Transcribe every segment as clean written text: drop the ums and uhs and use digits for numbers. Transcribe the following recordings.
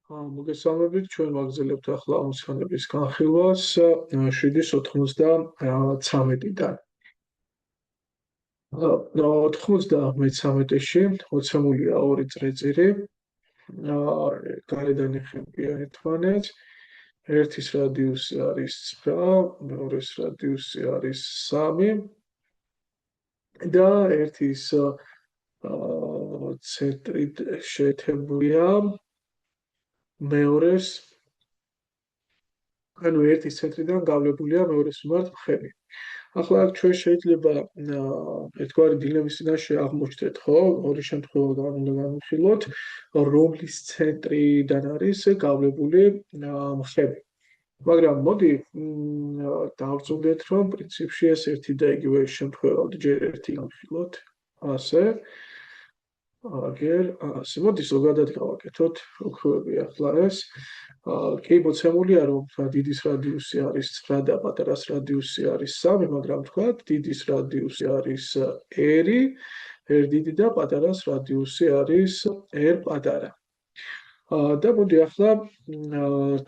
მოგესალმებით, ჩვენ ვაგრძელებთ ახლა ამოცანების განხილვას 7.93-დან. 93-ში მოცემულია ორი წრეწირი, გარედან ეხებიან ერთმანეთს. ერთის რადიუსი არის 9, მეორეს რადიუსი არის 3 და ერთის ცენტრით შეერთებულია მეორეს, ანუ ერთის ცენტრიდან გავლებულია მეორეს მიმართ მხები. ახლა აქ ჩვენ შეიძლება ერთგვარი დილემის წინაშე აღმოჩნდეთ, ხო? ორი შემთხვევა უნდა განვიხილოთ, რომლის ცენტრიდან არის გავლებული მხები. მაგრამ მოდი დავწუნდეთ, რომ პრინციპში ეს ერთი და იგივე შემთხვევაა, ჯერ ერთი განვიხილოთ, ასე. ასე მოდი ზოგადად გავაკეთოთ ოქროები ახლა ეს. კი, მოცემულია, რომ დიდის რადიუსი არის 9 და პატარას რადიუსი არის 3, მაგრამ თქვათ, დიდის რადიუსი არის r, r დიდი და პატარას რადიუსი არის r პატარა. და მოდი ახლა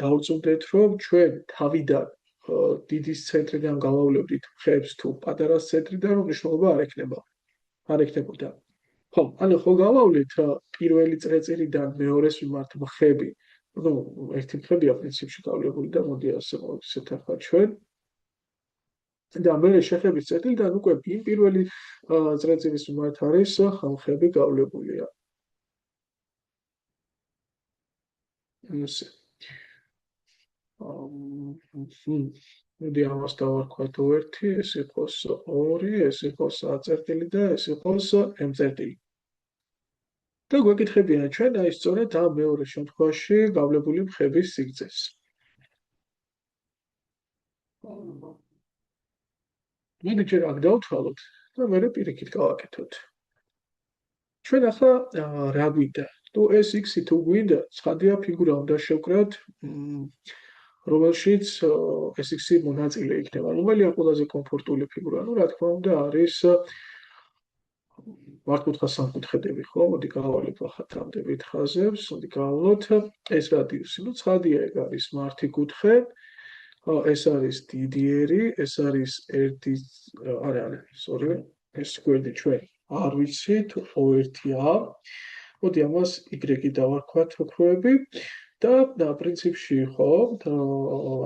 დავწუნდეთ, რომ ჩვენ თავიდან დიდის ცენტრიდან გავავლევდით მხებს თუ პატარას ცენტრიდან, რომ მნიშვნელობა არ ექნებოდა. ხო, ანუ ხო გავავლით პირველი წრეწირიდან მეორეს მიმართ მხები. ну, ერთი მხებია პრინციპში გავლებული და მოდი ასე მოვიქცეთ ახლა ჩვენ. და მე შეხების წერილიდან უკვე იმ პირველი წრეწირის მიმართ არის მხები გავლებულია. ესე. მოდი ამას დავარქვათ O1, ეს იყოს 2, ეს იყოს A წერტილი და ეს იყოს M წერტილი. და გვეკითხებიან ჩვენ აი სწორედ ამ მეორე შემთხვევაში გავლებული მხების სიგრძეს. მოდი ჯერ აქ დავთვალოთ და მერე პირიქით გავაკეთოთ. ჩვენ ახლა რა გვინდა? თუ ეს x-ი თუ გვინდა, ცხადია ფიგურა უნდა შევკრათ, რომელშიც ეს x-ი მონაწილე იქნება. რომელია ყველაზე კომფორტული ფიგურა? ну, რა თქმა უნდა, არის მართკუთხა სამკუთხედები, ხო? მოდი გავალებ ახლა თამდებით ხაზებს, მოდი გავავლოთ ეს რადიუსი. ну, ცხადია, ეგ არის მართი კუთხე, ეს არის დიდი ერი, ეს არის ერთი, ეს გვერდი ჩვენ არ ვიცით, O1-ა. მოდი ამას y-ი დავარქვათ ოქროები და პრინციპში ხო,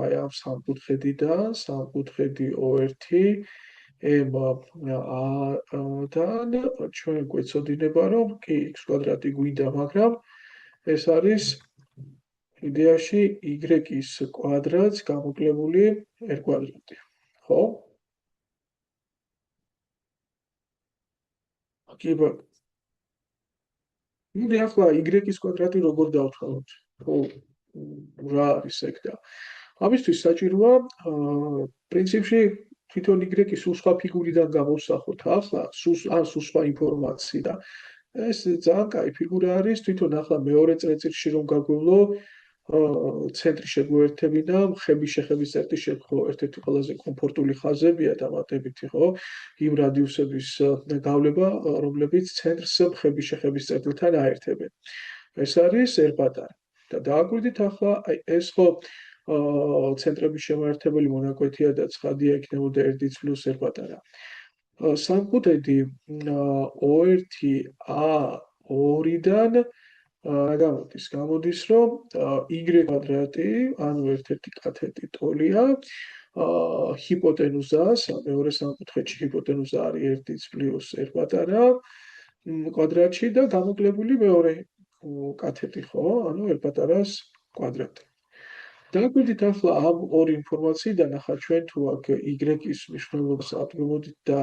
აი ამ სამკუთხედიდან, სამკუთხედი O1 A-დან ჩვენ გვეცოდინება, რომ კი x კვადრატი გვინდა, მაგრამ ეს არის იდეაში y-ის კვადრატს გამოკლებული r კვადრატი, ხო? კი, მოდი ახლა y-ის კვადრატი როგორ დავთვალოთ? ხო, რა არის ეგ და ამისთვის საჭიროა პრინციპში თვითონ y-ის სულ სხვა ფიგურიდან გამოვსახოთ ახლა, სულ სხვა ინფორმაციიდან. ეს ძალიან კაი ფიგურა არის, თვითონ ახლა მეორე წრეწირში რომ გაგვევლო ცენტრი შეგვერთებინა, მხების შეხების წერტილი ხო, ერთ-ერთი ყველაზე კომფორტული ხაზებია დამატებითი, ხო? იმ რადიუსების გავლება, რომლებიც ცენტრს მხების შეხების წერტილთან აერთებენ. ეს არის r პატარა. და დააკვირდით ახლა, აი ეს ხო ცენტრების შემაერთებელი მონაკვეთია და ცხადია იქნებოდა r დიდ პლუს r პატარა. სამკუთხედი O1A2-დან გამოდის, რომ y კვადრატი, ანუ ერთ-ერთი კათეტი ტოლია, ჰიპოტენუზას, მეორე სამკუთხედში ჰიპოტენუზა არის r პლუს r პატარა კვადრატში და გამოკლებული მეორე კათეტი, ხო? ანუ r პატარას კვადრატი. დააკვირდით ახლა ამ ორი ინფორმაციიდან, ახლა ჩვენ თუ აქ y-ის მნიშვნელობას ავდგმოდით და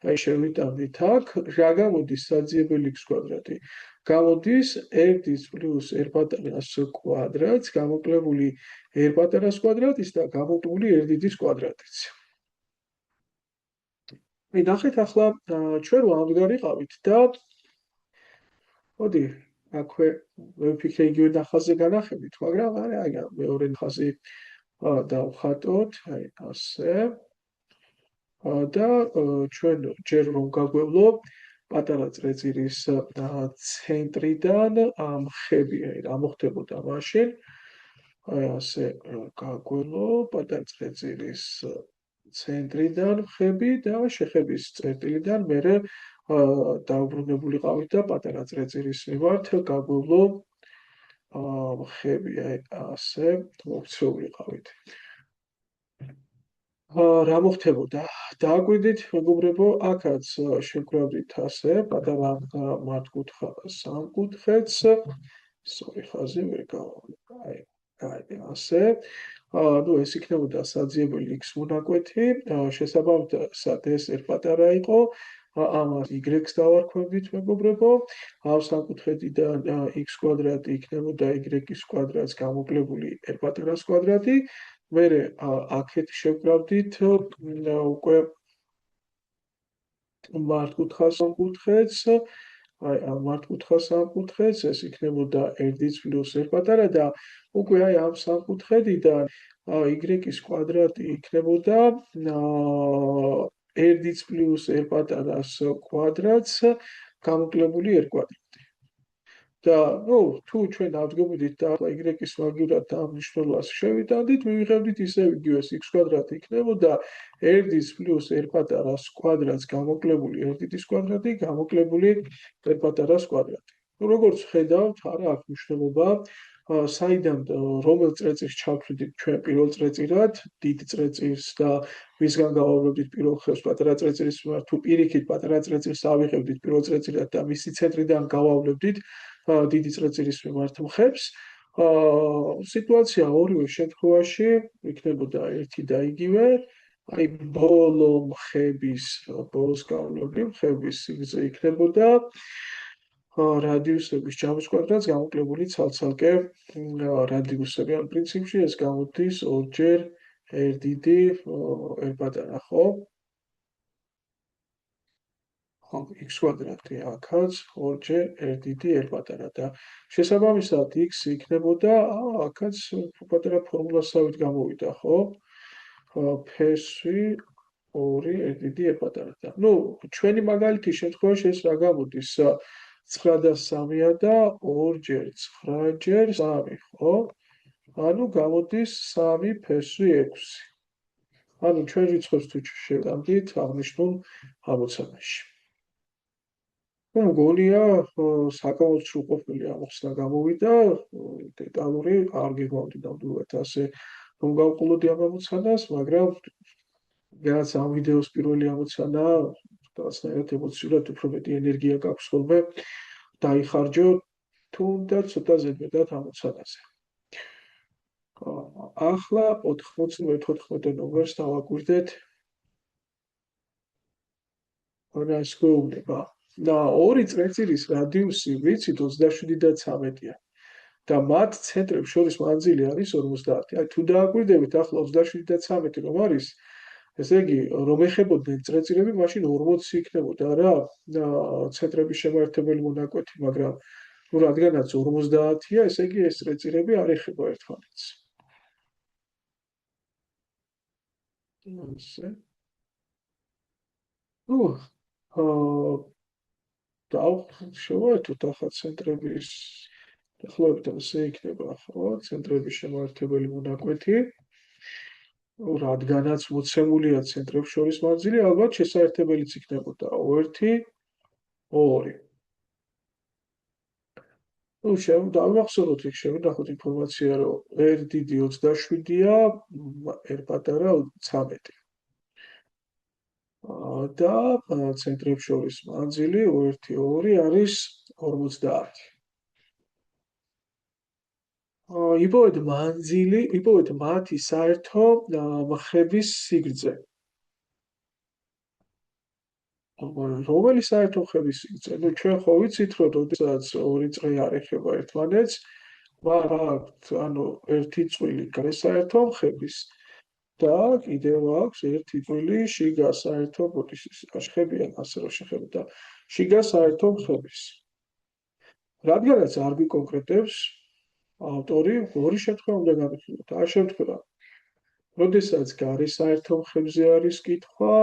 აი შევიტანდით აქ, რა გამოდის საძიებელი x კვადრატი? გამოდის r პლუს r პატარას კვადრატს, გამოკლებული r პატარას კვადრატის და გამოკლებული r დიდის კვადრატიც. მე ნახეთ ახლა ჩვენ ვამდგარიყავით და მოდი აქვე ვიფიქრე იგივე ნახაზზე განახებით, მაგრამ აი მეორე ნახაზი დავხატოთ, აი ასე. და ჩვენ ჯერ რომ გაგვევლო პატარა წრეწირის ცენტრიდან მხები, რა მოხდებოდა მაშინ? აი ასე გაგველო პატარა წრეწირის ცენტრიდან მხები და შეხების წერტილიდან მერე დაუბრუნებულიყავით და პატარა წრეწირის მიმართ გაგვევლო მხები, აი ასე მოქცეულიყავით. რა მოხდებოდა? დააკვირდით, მეგობრებო, აქაც შევკრავდით ასე, პატარა მართკუთხა სამკუთხედს, სწორი ხაზი ვერ გავავლე. აი, ასე. ნუ ეს იქნებოდა საძიებელი x მონაკვეთი, შესაბამისად ეს ერთ პატარა იყო, ამას y-ს დავარქვევდით, მეგობრებო. ამ სამკუთხედიდან x კვადრატი იქნებოდა y-ის კვადრატს გამოკლებული r პატარას კვადრატი. მერე აქეთ შევკრავდით უკვე მართკუთხა სამკუთხედს, აი ამ მართკუთხა სამკუთხედს, ეს იქნებოდა r-იც პლუს r პატარა და უკვე აი ამ სამკუთხედიდან y-ის კვადრატი იქნებოდა r-იც პლუს r პატარას კვადრატს გამოკლებული r კვადრატი. და ნუ თუ ჩვენ დავდგებოდით და ახლა y-ის მაგივრად ამ მნიშვნელობას შევიტანდით, მივიღებდით ისევ იგივეს x კვადრატი იქნებოდა r-დის პლუს r პატარას კვადრატს გამოკლებული r-დის კვადრატი გამოკლებული r პატარას კვადრატი. ნუ როგორც ხედავთ, არა აქვს მნიშვნელობა, საიდან რომელ წრეწირს ჩავთვლიდით ჩვენ პირველ წრეწირად, დიდ წრეწირს და მისგან გავავლობდით პირველ ხევს პატარა წრეწირის მიმართ, თუ პირიქით პატარა წრეწირს ავიღებდით პირველ წრეწირად და მისი ცენტრიდან გავავლებდით დიდი წრეწირის მიმართ მხებს. სიტუაცია ორივე შემთხვევაში იქნებოდა ერთი და იგივე. აი ბოლო მხების, ბოლოს გავლობი მხების სიგრძე იქნებოდა რადიუსების ჯამის კვადრატს გამოკლებული ცალ-ცალკე რადიუსები. ამ პრინციპში ეს გამოდის ორჯერ r დიდი r პატარა, ხო? x კვადრატი აქაც ორჯერ r დიდი r პატარა და შესაბამისად x იქნებოდა აქაც პატარა ფორმულასავით გამოვიდა, ხო? ფ-ში 2 r დიდი r პატარა და ნუ ჩვენი მაგალითის შემთხვევაში ეს რა გამოდის 9 და 3-ია და 2ჯერ 9 ჯერ 3, ხო? ანუ გამოდის 3 ფ-ში 6. ანუ ჩვენ რიცხვებს თუ შევდამდით აღნიშნულ ამოცანაში. მგონია საკმაოდ სრულყოფილი ამოხსნა გამოვიდა, დეტალური არ გეგმავდი ნამდვილად ასე რომ გავყოლოდი ამ ამოცანას, მაგრამ რაც ამ ვიდეოს პირველი ამოცანა, რაღაცნაირად ემოციურად უფრო მეტი ენერგია გაქვს ხოლმე დაიხარჯო თუნდაც ცოტა ზედმეტად ამოცანაზე. ახლა 94 ნომერს დავაკვირდეთ. რას გვეუბნება? და ორი წრეწირის რადიუსი ვიცით 27 და 13-ია. და მათ ცენტრებს შორის მანძილი არის 50. აი თუ დააკვირდებით ახლა 27 და 13 რომ არის, ესე იგი რომ ეხებოდნენ წრეწირები, მაშინ 40 იქნებოდა რა ცენტრების შემაერთებელი მონაკვეთი, მაგრამ ნუ რადგანაც 50-ია, ესე იგი ეს წრეწირები არ ეხება ერთმანეთს. ასე. ნუ შევაერთოთ ახლა ცენტრების ახლობით ასე იქნება, ხო? ცენტრების შემაერთებელი მონაკვეთი. რადგანაც მოცემულია ცენტრებს შორის მანძილი, ალბათ შესაერთებელიც იქნებოდა 1, 2. ნუ დავახსოვოთ იქ შევინახოთ ინფორმაცია, რომ r დიდი 27-ია, r პატარა 13. და ცენტრებს შორის მანძილი 1, 2 არის 50. იპოვეთ მათი საერთო მხების სიგრძე. რომელი საერთო მხების სიგრძე? ნუ ჩვენ ხო ვიცით, რომ როდესაც ორი წრე არ ეხება ერთმანეთს, აქვს ანუ ერთი წვილი გასაერთო მხების და კიდევ აქვს ერთი წვილი შიგა საერთო შეხებიან, ასე რომ შეხებდა შიგა საერთო მხების. რადგანაც არ გვიკონკრეტებს ავტორი ორი შემთხვევა უნდა გამიხილოთ. არ შემთხვევა, როდესაც გარე საერთო მხებზე არის კითხვა,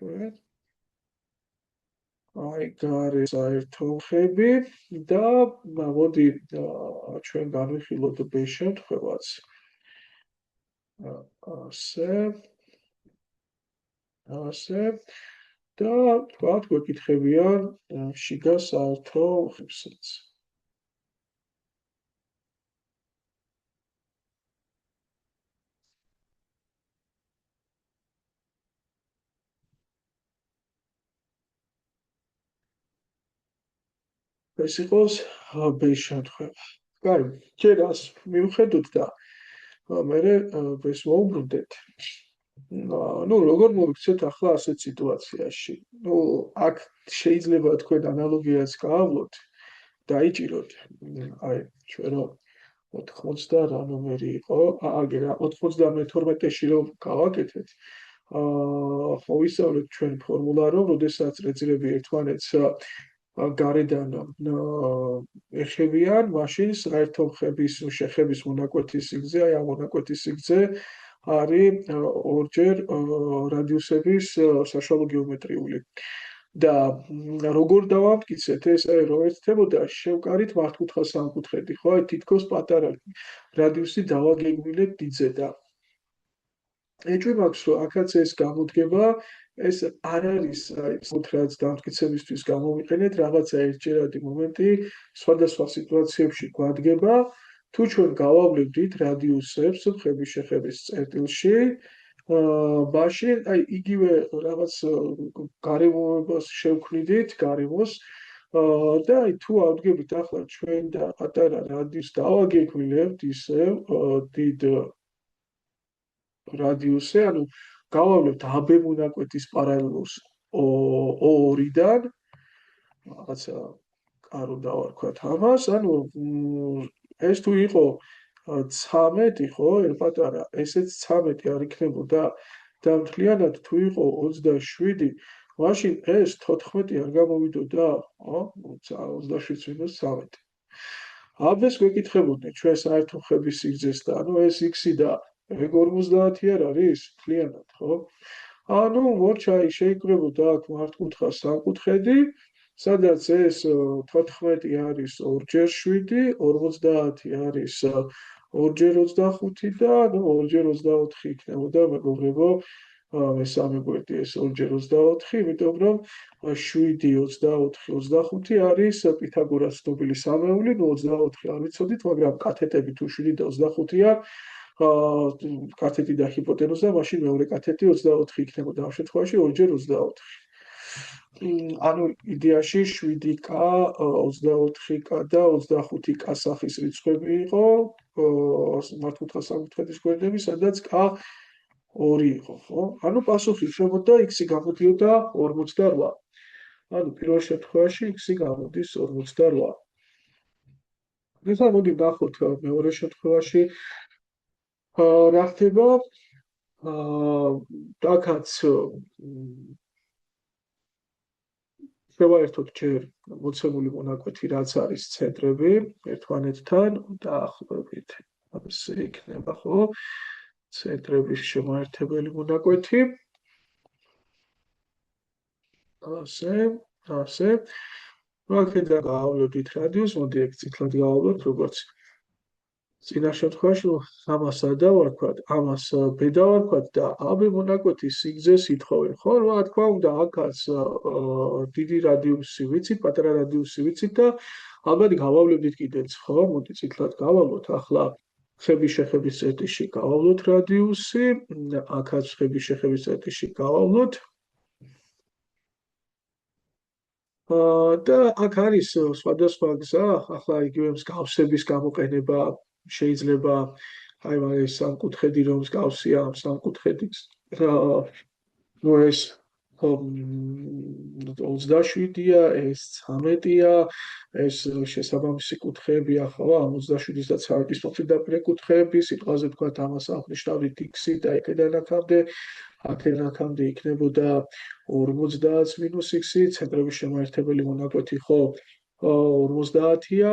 ჩვენ აი გარე საერთოხები და მოდი ჩვენ განვიხილოთ B შემთხვევაც. ასე და თქვათ გვეკითხებიან შიგა საერთო ხებსაც. ეს იყოს B შემთხვევა. კარგი, ჯერ ას მივხედოთ და მერე ეს ვუბრუნდეთ. ну, როგორ მოვიქცეთ ახლა ასეთ სიტუაციაში? ну, აქ შეიძლება თქვენ ანალოგიას გავავლოთ, დაიჭიროთ. აი, ჩვენ რომ 80 რა ნომერი იყო? აგერა 92-ში რომ გავაკეთეთ. ხო ვისწავლეთ ჩვენ ფორმულა, რომ როდესაც რეძილები ერთმანეთს გარედან ეხებიან, მაშინ საერთო ხების შეხების მონაკვეთის სიგრძე, აი ამ მონაკვეთის სიგრძე არის ორჯერ რადიუსების საშუალო გეომეტრიული. და როგორ დავამტკიცეთ ეს, აი რომ ერთდებოდა შევკარით მართკუთხა სამკუთხედი, ხო? აი თითქოს პატარა რადიუსი დავაგეგმილეთ დიდზე და ეჭვი მაქვს, რომ აქაც ეს გამოდგება, ეს არ არის აი რაც დამტკიცებისთვის გამოვიყენეთ, რაღაცა ერთჯერადი მომენტი სხვადასხვა სიტუაციებში გვადგება, თუ ჩვენ გავავლევდით რადიუსებს ხების შეხების წერტილში, მაშინ აი იგივე რაღაც გარემოებას შევქმნიდით, გარემოს და აი თუ ავდგებით ახლა ჩვენ და პატარა რადიუსს დავაგეგმილებთ ისევ დიდ რადიუსზე, ანუ გავავლებთ AB მონაკვეთის პარალელურს O2-დან, რაღაცა კარო დავარქვათ ამას, ანუ ეს თუ იყო 13, ხო, პატარა, ესეც 13 არ იქნებოდა და მთლიანად თუ იყო 27, მაშინ ეს 14 არ გამოვიდოდა, ხო? 27-13. აბეს გვეკითხებოდნენ ჩვენ საერთო ხების სიგრძეს და ანუ ეს x-ი და ეგ 50 არ არის მთლიანად, ხო? ანუ მორჩა შეიკრებოდა აქ მართკუთხა სამკუთხედი, სადაც ეს 14 არის 2-ჯერ 7, 50 არის 2-ჯერ 25 და ну 2-ჯერ 24 იქნებოდა, მეგობრებო, მესამე გვერდი ეს 2-ჯერ 24, იმიტომ რომ 7, 24, 25 არის პითაგორას ცნობილი სამეული, ну 24 არ ვიცოდით, მაგრამ კათეტები თუ 7 და 25-ია, კათეტი და ჰიპოტენუზა, მაშინ მეორე კათეტი 24 იქნებოდა, ამ შემთხვევაში 2-ჯერ 24. ანუ იდეაში 7k, 24k და 25k სახის რიცხვები იყო მართკუთხა სამკუთხედის გვერდები, სადაც k 2 იყო, ხო? ანუ პასუხი ხდებოდა x-ი გამოდიოდა 48. ანუ პირველ შემთხვევაში x-ი გამოდის 48. ეხლა მოდი ნახოთ მეორე შემთხვევაში რა ხდება? აქაც შევაერთოთ ჯერ მოცემული მონაკვეთი, რაც არის ცენტრები ერთმანეთთან დაახლოებით ასე იქნება, ხო? ცენტრების შემაერთებელი მონაკვეთი. ასე. აქედან გავავლოთ რადიუსს, მოდი ეგ წითლად გავავლოთ, როგორც წინა შემთხვევაში ამას A დავარქვათ, ამას B დავარქვათ და AB მონაკვეთის სიგრძეს ითხოვენ, ხო? რა თქმა უნდა, აქაც დიდი რადიუსი ვიცით, პატარა რადიუსი ვიცით და ალბათ გავავლებით კიდეც, ხო? მოდი წითლად გავავლოთ. ახლა ხების შეხების წერტილში გავავლოთ რადიუსი, აქაც ხების შეხების წერტილში გავავლოთ. და აქ არის სხვადასხვა გზა, ახლა იგივე მსგავსების გამოყენება შეიძლება აი ეს სამკუთხედი რომ მსგავსია ამ სამკუთხედის ну ეს 27-ია, ეს 13-ია, ეს შესაბამისი კუთხეებია, ხო, ამ 27-ის და 13-ის მოპირდაპირე კუთხეები, სიტყვაზე თქვათ ამას აღნიშნავდით x-ი და აქედან აქამდე იქნებოდა 50 - x-ი, ცენტრების შემაერთებელი მონაკვეთი, ხო, 50-ია,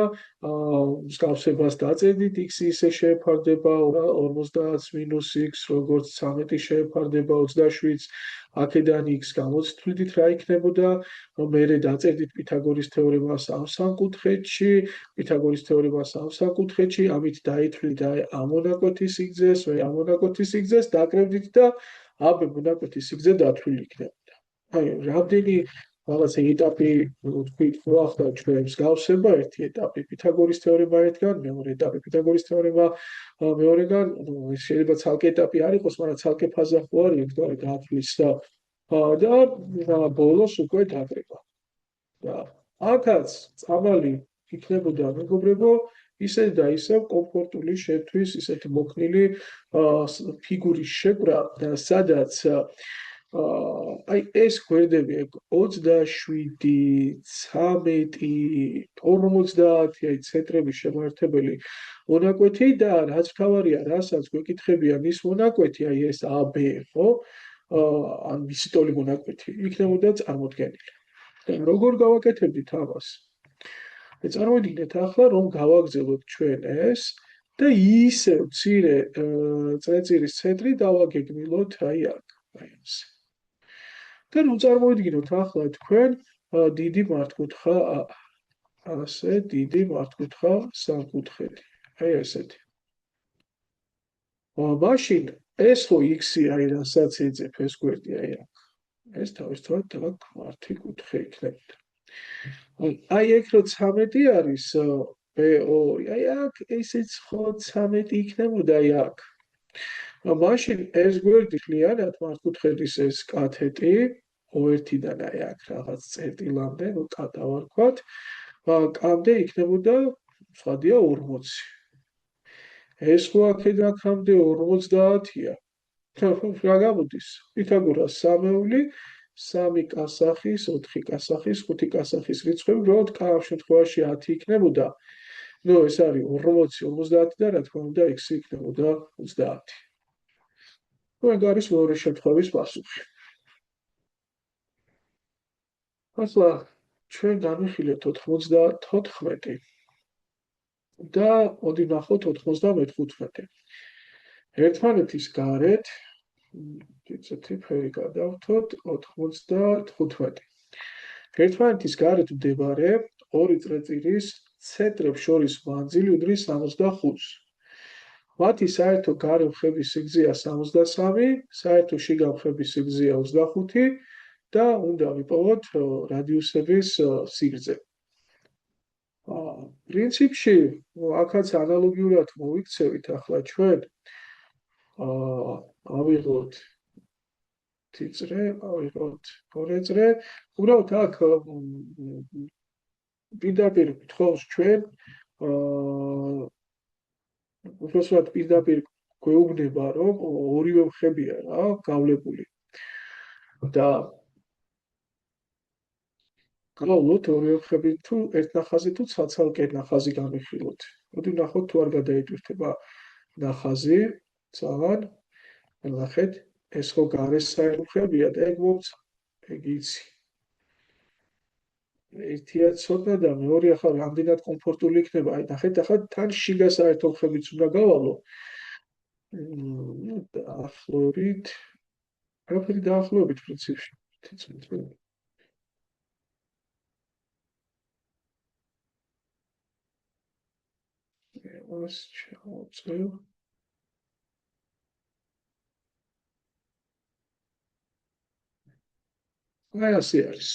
მსგავსებას დაწერდით, x ისე შეეფარდება 50 მინუს x, როგორც 13 შეეფარდება 27-ს, აქედან x გამოცდით რა იქნებოდა, მერე დაწერდით პითაგორის თეორემას ამ სამკუთხედში, პითაგორის თეორემას ამ სამკუთხედში, ამით დაითვლით ამ მონაკვეთის სიგრძეს, ამ მონაკვეთის სიგრძეს, დაკრებდით და ამ მონაკვეთის სიგრძე დათვლილი იქნებოდა. აი, რამდენი რაღაცა ეტაპი ვთქვით, მოახდა ჩვენ მსგავსება, ერთი ეტაპი პითაგორის თეორემა ერთგან, მეორე ეტაპი პითაგორის თეორემა მეორეგან, შეიძლება ცალკე ეტაპი არ იყოს, მაგრამ ცალკე ფაზა ხო არის, ერთგვარი დათვლის და ბოლოს უკვე დაკრება. და აქაც წამალი იქნებოდა მეგობრებო, ისე და ისევ კომფორტული შეთვის, ისეთი მოქნილი ფიგურის შეკვრა, სადაც აი ეს გვერდები 27, 13, 50, აი ცენტრების შემოერთებელი მონაკვეთი და რაც თავარია, რასაც გვეკითხებია მის მონაკვეთი, აი ეს AB, ხო? ან მისი ტოლი მონაკვეთი იქნებოდა წარმოდგენილი. და როგორ გავაკეთებდით ამას? წარმოიდგინეთ ახლა, რომ გავაგრძელოთ ჩვენ ეს და ისე მცირე წრეწირის ცენტრი დავაგეგმილოთ აი აქ, აი ასე. და ნუ წარმოიდგინოთ ახლა თქვენ დიდი მართკუთხა ასე დიდი მართკუთხა სამკუთხედი. აი ესეთი. მაშინ ეს ხო x-ი აი რასაც ეძებ ეს გვერდი აი აქ. ეს თავისთავად დავაკ მართი კუთხე იქნება. აი ეგ რო 13 არის B2, აი აქ ესეც ხო 13 იქნებოდა აი აქ. მაშინ ეს გვერდი ხლიანად მართკუთხედის ეს კათეტი O1-დან აი აქ რაღაც წერტილამდე, ნუ კატა ვარქვათ, კამდე იქნებოდა სხვადია 40. ეს ხო აქედან აქამდე 50-ია. რა გამოდის? პითაგორას სამეული, 3 კასახის, 4 კასახის, 5 კასახის რიცხვები, უბრალოდ ამ შემთხვევაში 10 იქნებოდა. ნუ ეს არის 40, 50 და რა თქმა უნდა x იქნებოდა 30. ეგ არის მეორე შემთხვევის პასუხი. ახლა ჩვენ განვიხილეთ 94 და მოდი ნახოთ 95. ერთმანეთის გარეთ იცოდი ფერი გადავთოთ 95. ერთმანეთის გარეთ მდებარე ორი წრეწირის ცენტრებს შორის მანძილი უდრის 65-ს. მათი საერთო გარე მხრების სიგრძეა 63, საერთო შიგა მხრების სიგრძეა 25 და უნდა ვიპოვოთ რადიუსების სიგრძე. პრინციპში, აქაც ანალოგიურად მოვიქცევით ახლა ჩვენ ავიღოთ თიწრე, ავიღოთ ორეწრე, უბრალოდ აქ პირდაპირ გთხოვს ჩვენ უბრალოდ პირდაპირ გვეუბნება, რომ ორივე მხრებია რა გავლებული. და გავლოთ ორივე მხრები თუ ერთ ნახაზი თუ ცალ-ცალკე ნახაზი გამიხილოთ. მოდი ვნახოთ თუ არ გადაიტვირთება ნახაზი, ძალიან. ნახეთ, ეს ხო გარეს საერთოებია და ეგ მომცა, ეგ იცი. ერთია ცოტა და მეორე ახლა რამდენად კომფორტული იქნება. აი ნახეთ, ახლა თან შიგა საერთო მხრებიც უნდა გავალო. დაახლოებით, არაფერი დაახლოებით პრინციპში. ეს ჩავწევ. აი ასე არის.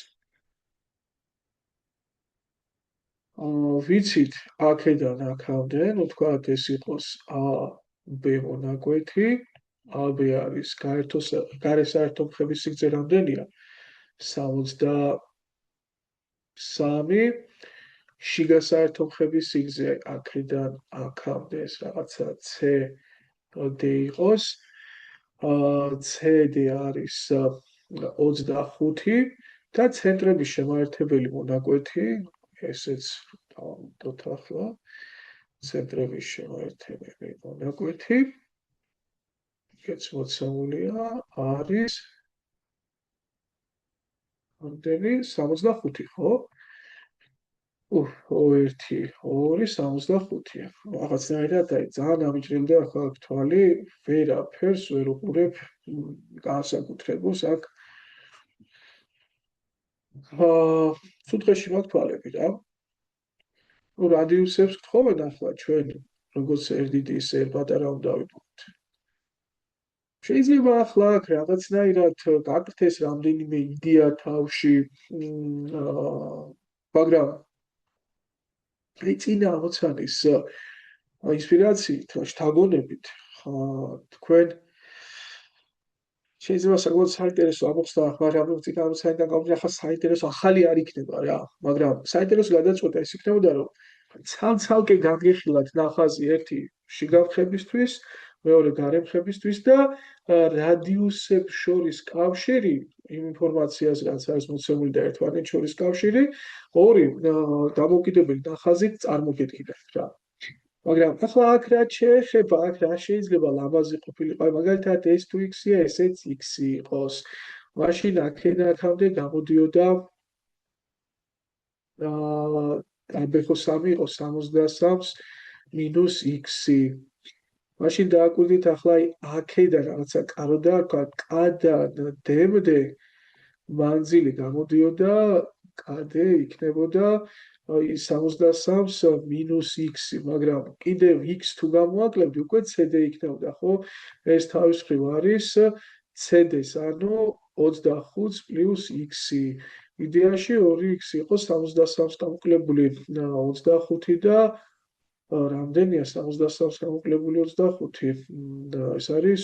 ვიცით აქედან აქამდე, ნუ თქვათ ეს იყოს AB მონაკვეთი, AB არის გარე საერთო მხრების სიგრძე რამდენია? 63, შიგა საერთო მხრების სიგრძე აქედან აქამდე ეს რაღაცა CD იყოს, CD არის 25 და ცენტრების შემაერთებელი მონაკვეთი, ესეც დავამატოთ ახლა, ცენტრების შემაერთებელი მონაკვეთი, ეგეც მოცემულია, არის რამდენი 65, ხო? 1, 2, 65. რაღაცნაირად აი ძალიან ამიჭრელდა ახლა აქ თვალი, ვერაფერს ვერ უყურებ განსაკუთრებულს აქ. სუტყეში მაქვს თვალები რა. რადიუსებს გთხოვენ ახლა ჩვენ, როგორც ერთ ის პატარა უნდა ვიყოთ. შეიძლება ახლა აქ რაღაცნაირად გაკეთდეს რამდენიმე იდეა თავში, მაგრამ აი წინა ამოცანის ინსპირაციით, შთაგონებით, თქვენ შეიძლება საკმაოდ საინტერესო ამოხსნა, მაგრამ წინა ამოცანიდან გამომდინარე, ახლა საინტერესო ახალი არ იქნება რა, მაგრამ საინტერესო გადაწყვეტა ის იქნებოდა, რომ ცალ-ცალკე განგეხილათ ნახაზი ერთი შიგავხებისთვის, მეორე გარემხებისთვის და რადიუსებს შორის კავშირი იმ ინფორმაციას, რაც არის მოცემული და ერთმანეთს შორის კავშირი, ორი დამოუკიდებელი ნახაზით წარმოგედგინათ რა. მაგრამ ახლა აქ რა შეეხება, აქ რა შეიძლება ლამაზი ყოფილიყო, მაგალითად ეს თუ x-ია, ესეც x იყოს. მაშინ აქედან აქამდე გამოდიოდა აბეხო 3 იყო 63 მინუს x. მაშინ დააკვირდით ახლა აქედან რაღაცა კაროდა, კ-დან d-მდე მანძილი გამოდიოდა, კ-დ იქნებოდა აი 63 მინუს x, მაგრამ კიდევ x თუ გამოაკლებდი, უკვე cd იქნებოდა, ხო? ეს თავის მხრივ არის cd-ს, ანუ 25 პლუს x. იდეაში 2x იყო 63 გამოკლებული 25 და რამდენია 63 გამოკლებული 25? ეს არის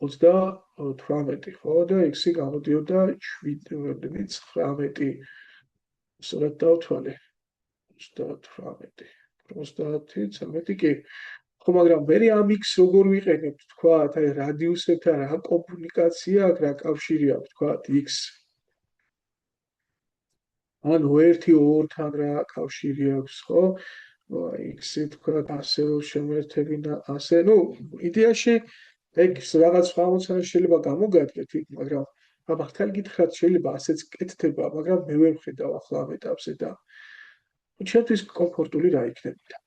38, ხო? და x-ი გამოდიოდა 7.19. სწორად დავთვალე. 38. 30 კი. ხო, მაგრამ მე ამ x როგორ ვიყენებთ, თქვა, აი რადიუსებთან რა კომუნიკაცია აქვს, რა კავშირი აქვს, თქვა, x. ანუ 1-2-თან რა კავშირი აქვს, ხო? x-ი თქვა, ასე შემოერთებინა, ასე, ну, იდეაში ეგ რაღაც სხვა ამოცანა შეიძლება გამოგადგეთ, მაგრამ მართალი გითხრათ, შეიძლება ასეც კეთდება, მაგრამ მე ვერ ვხედავ ახლა ამ ეტაპზე და ჩემთვის კომფორტული რა იქნებოდა.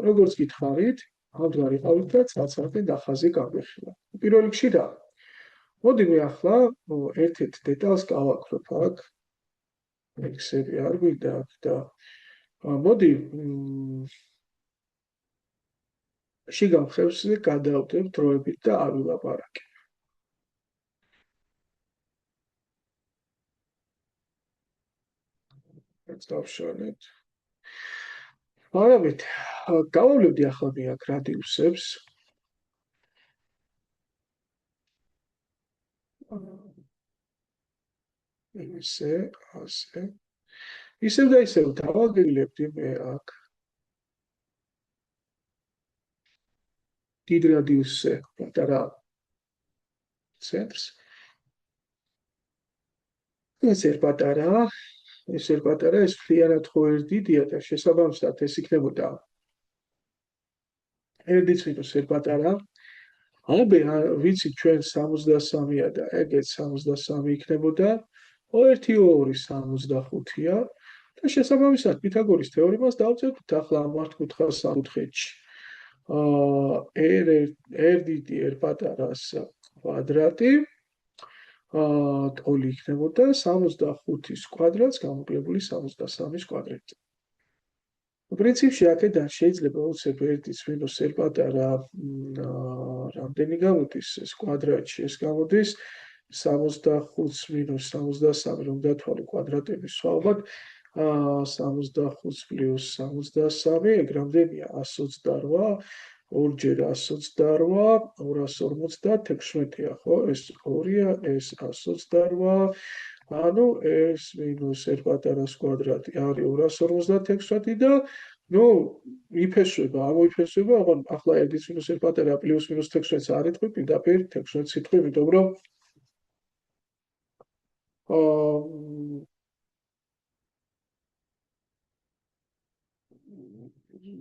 როგორც გითხარით, ამდღარ იყავით და ცალ-ცალკე ნახაზი გამიხილა. პირველ რიგში რა? მოდი მე ახლა ერთ-ერთ დეტალს გავაკროთ აქ. x-ები არ გვინდა აქ და მოდი შიგავხებს გადავდებ დროებით და არ ვილაპარაკე. ეს დავშალეთ. არამედ გავავლებდი ახლა მე აქ რადიუსებს. ისე, ასე. ისევ და ისევ დავაგებდი მე აქ დიდ რადიუსზე, პატარა ცენტრს. ეს ერთ პატარა, ეს ფრიანად ხო ერთ დიდია და შესაბამისად ეს იქნებოდა ერთიც მინუს ერთ პატარა. აბე ვიცი ჩვენ 63-ია და ეგეც 63 იქნებოდა 1-2 65-ია და შესაბამისად პითაგორის თეორემას დავწერთ ახლა ამ მართკუთხას სამკუთხედში. r დიდი r პატარას კვადრატი ტოლი იქნებოდა 65-ის კვადრატს გამოკლებული 63-ის კვადრატი. პრინციპში აქედან შეიძლება უცებ 1-ის მინუს r პატარა რამდენი გამოდის ეს კვადრატში, ეს გამოდის 65 მინუს 63, რომ დათვალე კვადრატების სხვაობად 65 პლუს 63, ეგ რამდენია 128, ორჯერ 128, 256-ია, ხო? ეს 2-ია, ეს 128, ანუ s მინუს r პატარას კვადრატი არის 256 და ну, იფესვება, ამოიფესვება, ახლა 1-ის მინუს r პატარა პლუს მინუს 16 არ იტყვი, პირდაპირ 16 იტყვი, იმიტომ რომ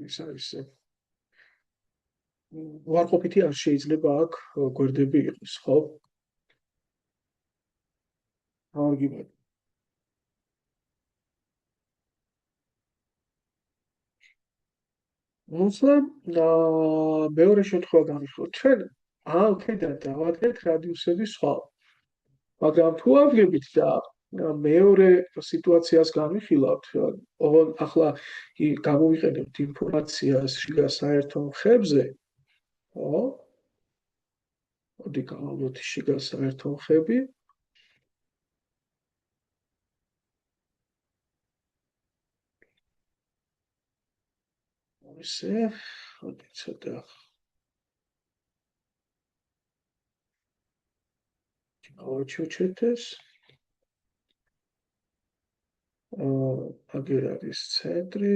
ის არის უარყოფითი არ შეიძლება აქ გვერდები იყოს, ხო? არ გიმეორე. მოხდა მეორე შემთხვევა გამიხსოვთ ჩვენ აქედან დავადგეთ რადიუსების სხვა. მაგრამ თუ ავიღებით და მეორე სიტუაციას განვიხილავთ, ახლა გამოვიყენებთ ინფორმაციას შიგა საერთო მხებზე, ხო? მოდი გავავლოთ შიგა საერთო მხები. ესე, მოდი ცოტა გავაჩოჩეთ ეს. აგერ არის ცენტრი,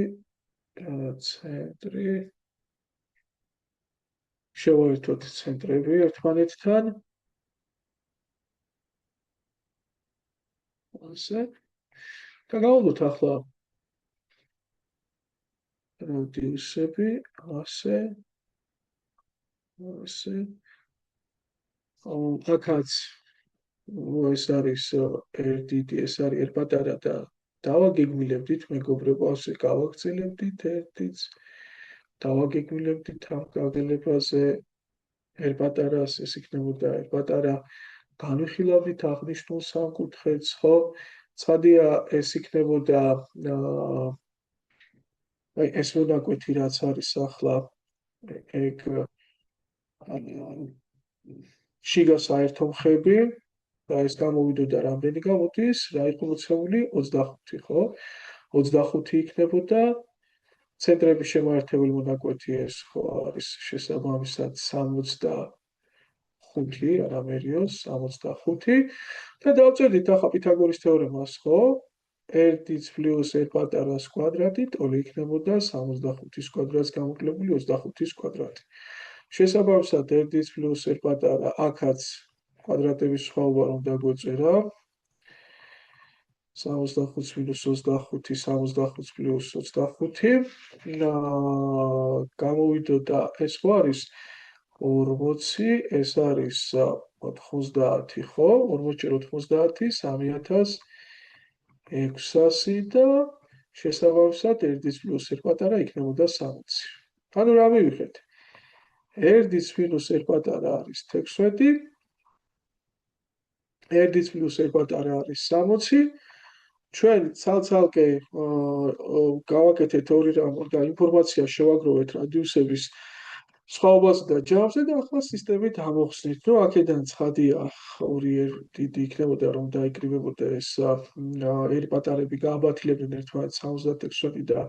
ცენტრი. შევაერთოთ ცენტრები ერთმანეთთან. ასე. და გავავლოთ ახლა რადიუსები, ასე. ასე. აქაც ეს არის R-დიდი, ეს არის R პატარა და დავაგეგმილებდით, მეგობრებო, ასე გავაგრძელებდით R-დიც. დავაგეგმილებდით ამ გაგელებაზე R პატარას, ეს იქნებოდა R პატარა. განვიხილავდით აღნიშნულ სამკუთხედს, ხო? ცხადია, ეს იქნებოდა ეს მონაკვეთი რაც არის ახლა ეგ შიგა საერთო მხები და ეს გამოვიდოდა რამდენი გამოდის? რა იყო მოცემული? 25, ხო? 25 იქნებოდა ცენტრების შემაერთებელი მონაკვეთი ეს ხო არის შესაბამისად 65, არა მერიოს 65 და დავწერდით ახლა პითაგორის თეორემას, ხო? R-დიც პლუს R პატარას კვადრატი ტოლი იქნებოდა 65-ის კვადრატს გამოკლებული 25-ის კვადრატი. შესაბამისად R-დიც პლუს R პატარა აქაც კვადრატების სხვაობა რომ დაგვეწერა 65 minus 25, 65 plus 25. გამოვიდოდა ეს ხო არის 40, ეს არის 90, ხო? 40 + 90, 3600 და შესაბამისად R-დის პლუს R პატარა იქნებოდა 60. ანუ რა მივიღეთ? R-დის მინუს R პატარა არის 16, R-დის პლუს R პატარა არის 60. ჩვენ ცალ-ცალკე გავაკეთეთ ორი რამ და ინფორმაცია შევაგროვეთ რადიუსების სხვაობაზე და ჯამზე და ახლა სისტემით ამოხსნით. ნუ აქედან ცხადია ორი დიდი იქნებოდა რომ დაიკრიბებოდა ეს R პატარები გააბათილებდნენ ერთმანეთს 76 და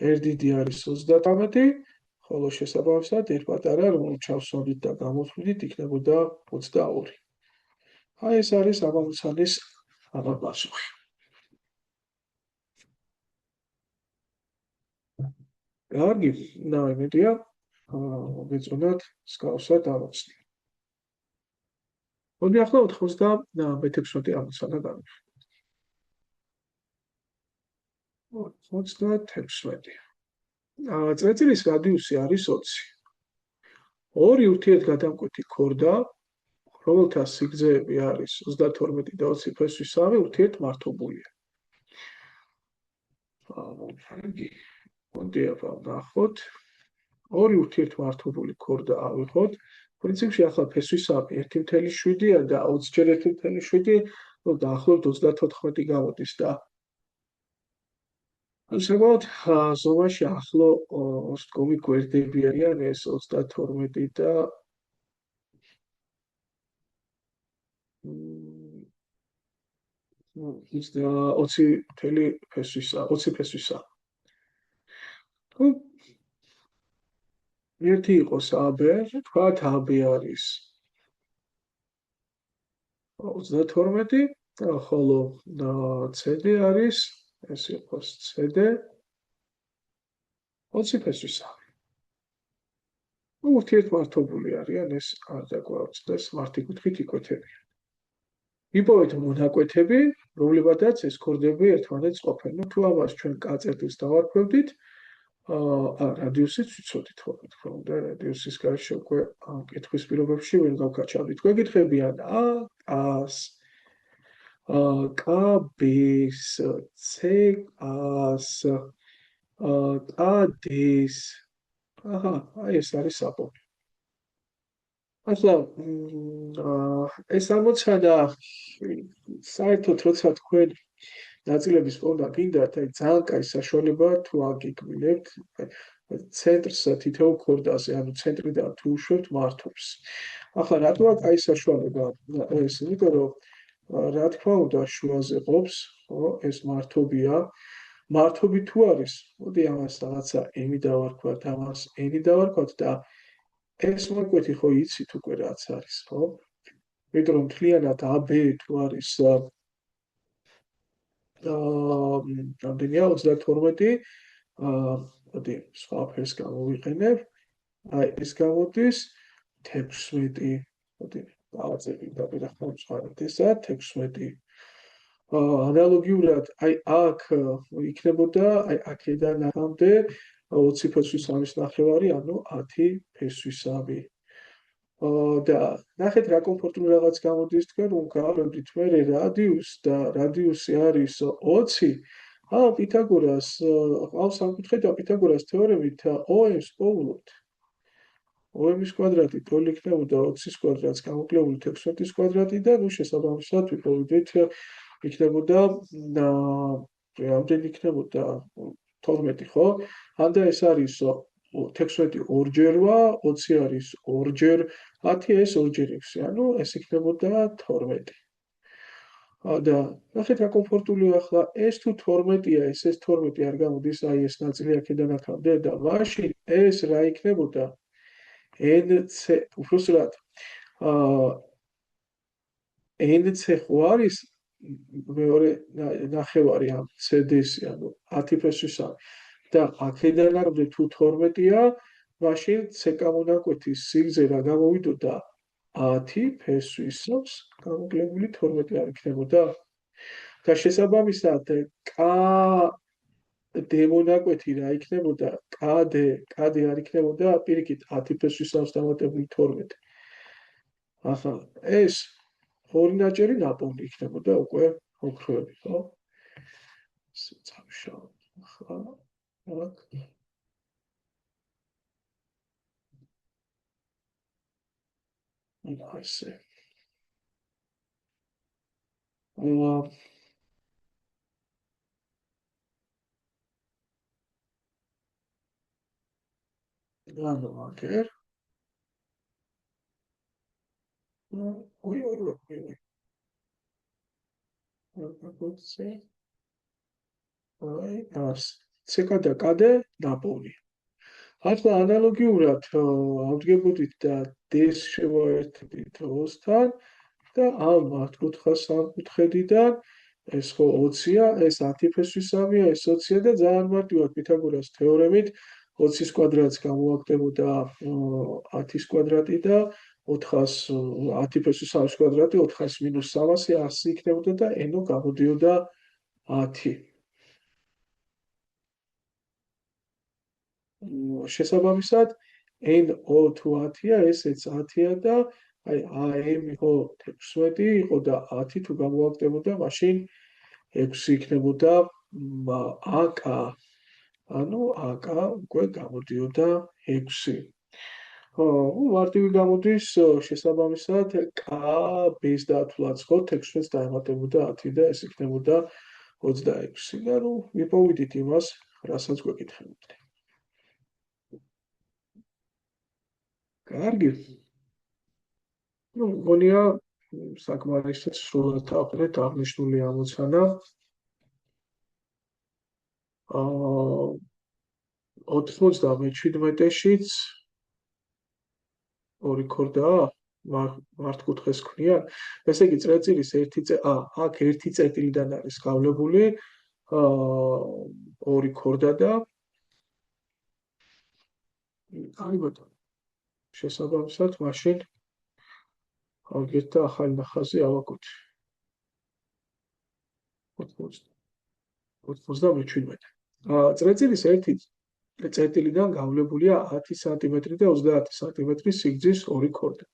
R დიდი არის 30, ხოლო შესაბამისად R პატარა რომ ჩავსვამდით და გამოვხდით იქნებოდა 22. აი ეს არის ამამოცანის პასუხი. კარგი, იმედია მოგეწონათ მსგავსად ამოცანა. მოდი ახლა 96 ამოცანა გავიხსენოთ. 96. წრეწირის რადიუსი არის 20. ორი ურთიერთგადამკვეთი ქორდა, რომელთა სიგრძეები არის 32 და 20 ფესვის 3 ურთიერთმართობულია. მოდი ვნახოთ. ორი ურთიერთმართობული ქორდა ავიღოთ. პრინციპში ახლა ფესვის 3 1.7-ია და 20 ჯერ 1.7, ну დაახლოებით 34 გამოდის და საკმაოდ ზომაში ახლო ოსტკომი გვერდები არიან ეს 32 და 20 ფესვისა. ერთი იყოს AB, თქვათ AB არის 32, ხოლო CD არის, ეს იყოს CD 20 ფესვისა. ურთიერთმართობული არიან ეს არ დაგვაუწყდეს მართი კუთხით იკვეთებიან. იპოვეთ მონაკვეთები, რომლებადაც ეს ქორდები ერთმანეთს ყოფენ. ნუ თუ ამას ჩვენ კაწერტილს დავარქვევდით, რადიუსიც ვიცოდით, ხო, თქო, და რადიუსის გარშე უკვე კითხვის პირობებში ვერ გავკაჩავდით. გვეკითხებიან A-ას, KB-ს, C-ას, AD-ს, აჰა, აი ეს არის საპონი. ახლა ეს ამოცანა საერთოდ როცა თქვენ ნაწილების პოვნა გინდათ, აი ძალიან კაი საშუალებაა თუ აგიქმნებთ ცენტრს თითოეულ ქორდაზე, ანუ ცენტრიდან თუ უშვებთ მართობს. ახლა რატო აქვს კაი საშუალება ეს? იმიტომ რომ რა თქმა უნდა შუაზე ყოფს, ხო, ეს მართობია. მართობი თუ არის, მოდი ამას რაღაცა ემი დავარქვათ, ამას ენი დავარქვათ და ეს მოკვეთი ხო იცით უკვე რაც არის, ხო? იმიტომ რომ მთლიანად AB თუ არის რამდენია 32 მოდი სხვა ფერს გამოვიყენებ. აი ეს გამოდის 16. მოდი დავაწერე დაპირახავ სხვა ესა 16. ანალოგიურად აი აქ იქნებოდა აი აქედან აქამდე 20+3 ანუ 10+3. და ნახეთ რა კომფორტული რაღაც გამოდის თქვენ რომ გავაბებდით მე რადიუსს და რადიუსი არის 20. პითაგორას ყავს სამკუთხედი და პითაგორას თეორემით OM-ს პოულობთ. OM-ის კვადრატი თოли იქნებოდა 20-ის კვადრატს გამოკლებული 16-ის კვადრატი და ნუ შესაბამისად ვიპოვიდეთ იქნებოდა რამდენი იქნებოდა 12 ხო? ანდა ეს არის 16 ორჯერვა, 20 არის ორჯერ 10 ეს ორჯერ 6, ანუ ეს იქნებოდა 12. და ნახეთ რა კომფორტულია ახლა ეს თუ 12-ია, ეს 12 არ გამოდის, აი ეს ნაწილი აქედან აქამდე და მაშინ ეს რა იქნებოდა? NC უბრალოდ NC ხო არის მეორე ნახევარი ამ CD-ში, ანუ 10+3 და აქედან აქამდე თუ 12-ია, მაშინ C-გამონაკვეთის სიგრძე რა გამოვიდოდა 10+3 გამოკლებული 12 არ იქნებოდა? და შესაბამისად KD მონაკვეთი რა იქნებოდა? KD არ იქნებოდა პირიქით 10+3 დამატებული 12. ახლა ეს ორი ნაჭერი ნაპოვნი იქნებოდა უკვე ოქროები, ხო? წავშალ. ახლა აქ ასე. ანუ აგერ ой, ცეკა და კადე ნაპოვნი. ახლა ანალოგიურად ავდგებოდით და D-ს შევაერთდით 20-თან და ამ მართკუთხა სამკუთხედიდან ეს ხო 20-ია, ეს 10+3-ია, ეს 20-ია და ძალიან მარტივად პითაგორას თეორემით 20-ის კვადრატს გამოვაკდებოდა 10-ის კვადრატი და 10+3 კვადრატი 400-300 100 იქნებოდა და n-ო გამოდიოდა 10. შესაბამისად n-ო თუ 10-ია, ესეც 10-ია და აი AM-ო 16 იყო და 10 თუ გამოვაკდებოდა, მაშინ 6 იქნებოდა AK. ანუ AK უკვე გამოდიოდა 6. მარტივი გამოდის შესაბამისად KB-ს დათვლაც ხო 16-ს დაემატებოდა 10 და ეს იქნებოდა 26. და ნუ ვიპოვიდით იმას, რასაც გვეკითხებოდა. კარგი. ნუ მგონია საკმარისად სრულად აყრეთ აღნიშნული ამოცანა. 97-შიც ორი ქორდაა მართკუთხედს ქმნიან. ესე იგი წრეწირის აქ ერთი წერტილიდან არის გავლებული ორი ქორდა და აი ბატონო შესაბამისად მაშინ ავგეთ და ახალი ნახაზი ავაგოთ 97. წრეწირის ერთი წერტილიდან გავლებულია 10 სანტიმეტრი და 30 სანტიმეტრის სიგრძის ორი ქორდა.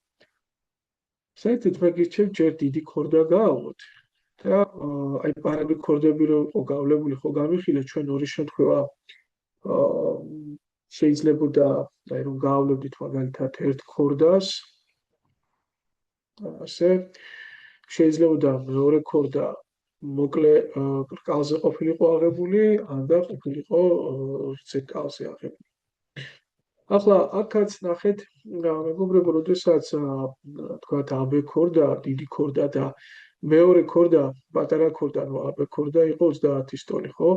საერთოდ მე გირჩევ ჯერ დიდი ქორდა გააღვოთ და აი პარები ქორდები რო იყო გავლებული ხო გამიხილეთ ჩვენ ორი შემთხვევა შეიძლებოდა რომ გავავლევდით მაგალითად ერთ ქორდას, ასე შეიძლებოდა მეორე ქორდა მოკლე რკალზე ყოფილიყო აღებული, ან და ყოფილიყო რკალზე აღებული. ახლა აქაც ნახეთ, მეგობრებო, როდესაც თქვათ AB ქორდა, დიდი ქორდა და მეორე ქორდა, პატარა ქორდა, ანუ AB ქორდა იყო 30 სტოლი, ხო?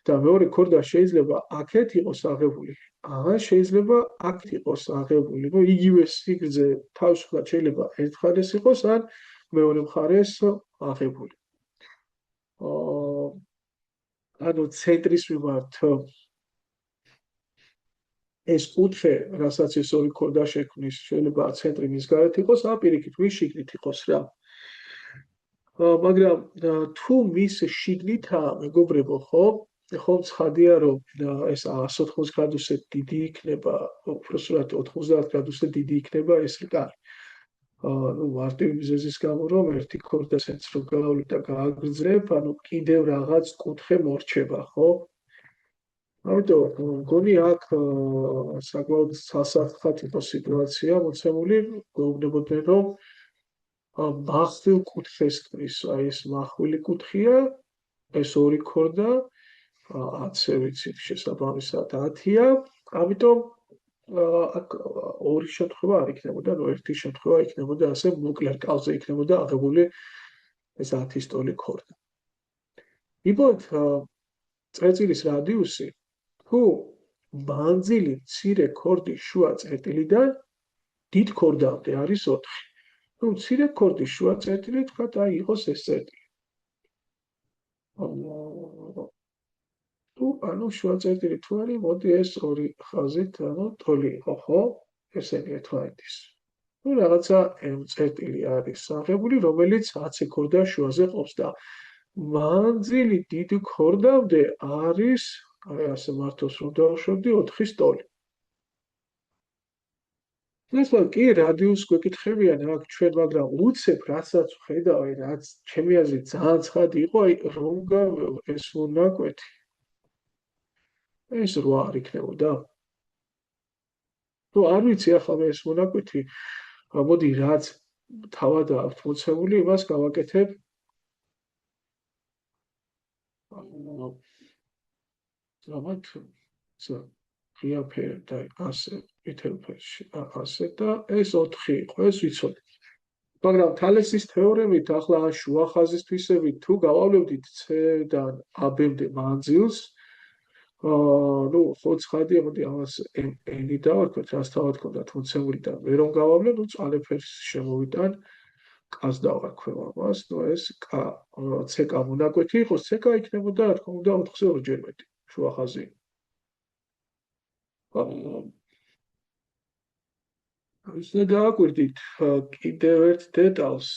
და მეორე ქორდა შეიძლება აქეთ იყოს აღებული. შეიძლება აქეთ იყოს აღებული, ну იგივე სიგრძე თავისუფლად შეიძლება ერთ მხარეს იყოს, ან მეორე მხარეს აღებული. ანუ ცენტრის მიმართ ეს კუთხე, რასაც ეს ორი ქორდა შექმნის, შეიძლება ცენტრი მის გარეთ იყოს, პირიქით მის შიგნით იყოს რა. მაგრამ თუ მის შიგნითაა, მეგობრებო, ხო? ხომ ცხადია, რომ ეს 180 გრადუსზე დიდი იქნება, უпроსტად 90 გრადუსზე დიდი იქნება ეს რკალი. ну მარტივი მიზეზის გამო, რომ ერთი ქორდა ცენტრს რო გავავლებ და გააგრძელებ, ანუ კიდევ რაღაც კუთხე მორჩება, ხო? ამიტომ მგონი აქ საკმაოდ სასახად იყო სიტუაცია მოცემული, გვეუბნებოდნენ, რომ მახვილ კუთხეს ქმნის, ეს მახვილი კუთხეა, ეს ორი ქორდა, 10-ზე ვიცით შესაბამისად 10-ია, ამიტომ აქ ორი შემთხვევა არ იქნებოდა, რომ ერთი შემთხვევა იქნებოდა ასე მოკლე რკალზე იქნებოდა აღებული ეს 10 სტოლი ქორდა. იბოთ წერტილის რადიუსი თუ მანძილი მცირე ქორდის შუა წერტილიდან დიდ ქორდამდე არის 4. ну მცირე ქორდის შუა წერტილი თქვათ აი იყოს ეს წერტილი. ანუ შუა წერტილი თუ არის, მოდი ეს ორი ხაზით, ანუ თოლი იყო, ხო? ესენი ერთმანეთის. ну რაღაცა წერტილი არის აღებული, რომელიც 10 ქორდა შუაზე ყოფს და მანძილი დიდ ქორდამდე არის, აი ასე მართოს რომ დავუშვებდი 4 სტოლი. ახლა კი რადიუსს გვეკითხებიან აქ ჩვენ, მაგრამ უცებ რასაც ვხედავი, რაც ჩემი აზრით ძალიან ცხადი იყო, აი რომ ეს მონაკვეთი ეს 8 არ იქნებოდა. ну არ ვიცი ახლა მე ეს მონაკვეთი, მოდი რაც თავად აქვს მოცემული, იმას გავაკეთებ. ამათ ღია ფერი და ასე ყვითელ ფერში ასე და ეს 4 იყო, ეს ვიცოდი. მაგრამ თალესის თეორემით ახლა ამ შუა ხაზის თვისებით თუ გავავლევდით C-დან AB-მდე მანძილს, ну ხო ცხადია, მოდი ამას n-ი დავარქვათ, რაც თავად ქონდათ მოცემული და მე რომ გავავლე, ну წალე ფერს შემოვიტან, კას დავარქვევ ამას, ну ეს CK მონაკვეთი იყოს, CK იქნებოდა, რა თქმა უნდა, 4-ზე ორჯერ მეტი შუა ხაზი. ისე დააკვირდით კიდევ ერთ დეტალს.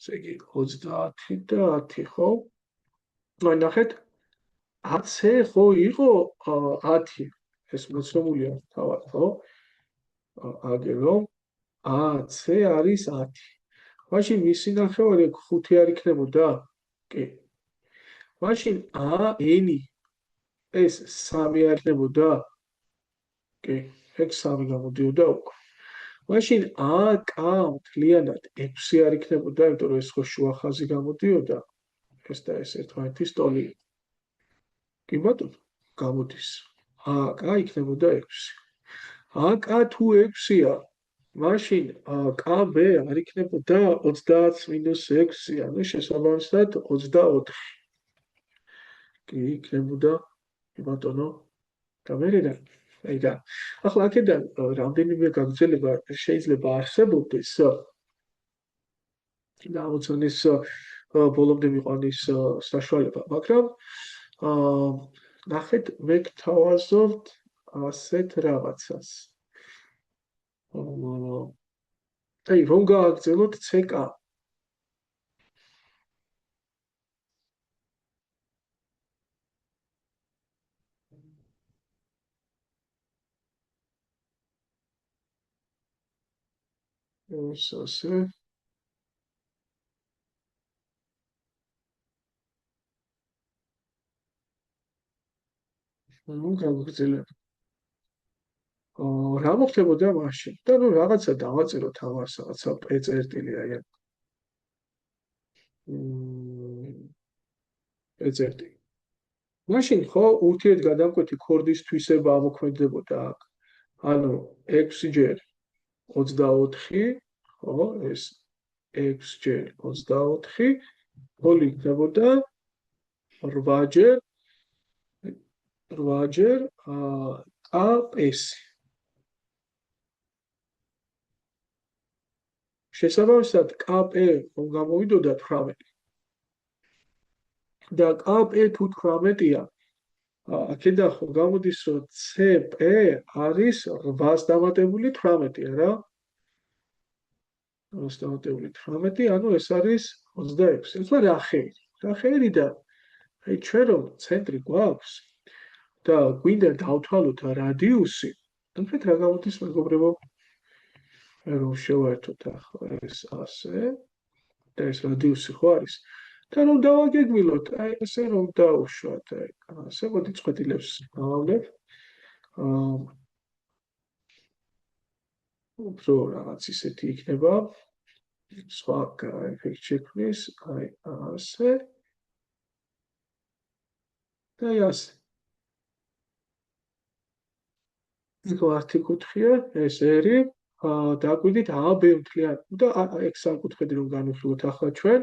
ესე იგი 30 და 10, ხო? აი ნახეთ, AC ხო იყო 10. ეს მოცემულია თავად, ხო? აგერო AC არის 10. მაშინ მისი ნახევარი 5 არ იქნებოდა? კი. მაშინ n ეს 3 არ იქნებოდა? კი, ეგ 3 გამოდიოდა უკვე. მაშინ AK მთლიანად 6 არ იქნებოდა, იმიტომ რომ ეს ხო შუა ხაზი გამოდიოდა. ეს და ეს ერთმანეთის ტოლი. კი ბატონო, გამოდის. AK იქნებოდა 6. AK თუ 6-ია, მაშინ KB არ იქნებოდა 30-6, ანუ შესაბამისად 24. კი იქნებოდა, კი ბატონო. და მე რა აი და ახლა აქედან რამდენიმე გაგრძელება შეიძლება არსებობდეს გამოცდის ბოლომდე მიყვანის საშუალება, მაგრამ ნახეთ, მე გთავაზობთ ასეთ რაღაცას. აი რომ გააგრძელოთ CK. ეს ასე გავგრძელებ. რა მოხდებოდა მაშინ? და ნუ რაღაცა დავაწეროთ ამას, რაღაცა პ-წერტილი აი ამ პ-წერტილი. მაშინ ხო ურთიერთგადამკვეთი ქორდის თვისება ამოქმედებოდა აქ. ანუ 6 ჯერ 24, ხო, ეს 6 ჯერ 24, ხოლო იქნებოდა 8 ჯერ 8 ჯერ კ-პ-ს. შესაბამისად კ-პ რომ გამოვიდოდა 18 და კ-პ თუ 18-ია, აქედან ხო გამოდის რომ CP არის 8-ს დამატებული 18 არა? 8-ს დამატებული 18, ანუ ეს არის 26. ეხლა რა ხერი? რა ხერი და აი ჩვენ რომ ცენტრი გვაქვს და გვინდა დავთვალოთ რადიუსი, თქვენ რა გამოდის მეგობრებო? რომ შევერთოთ ახლა ეს ასე და ეს რადიუსი ხო არის? და რომ დავაგეგმილოთ, აი ესე რომ დავუშვათ, აი ასე მოდი წვეტილებს გავავლებ. უფრო რაღაც ისეთი იქნება. სხვა ეფექტ შექმნის, აი ასე. და აი ასე. იქ ართიკუთხია, ეს ერი, დაგვიდით AB მთლიან და ეგ სამკუთხედი რომ განვიხილოთ ახლა ჩვენ.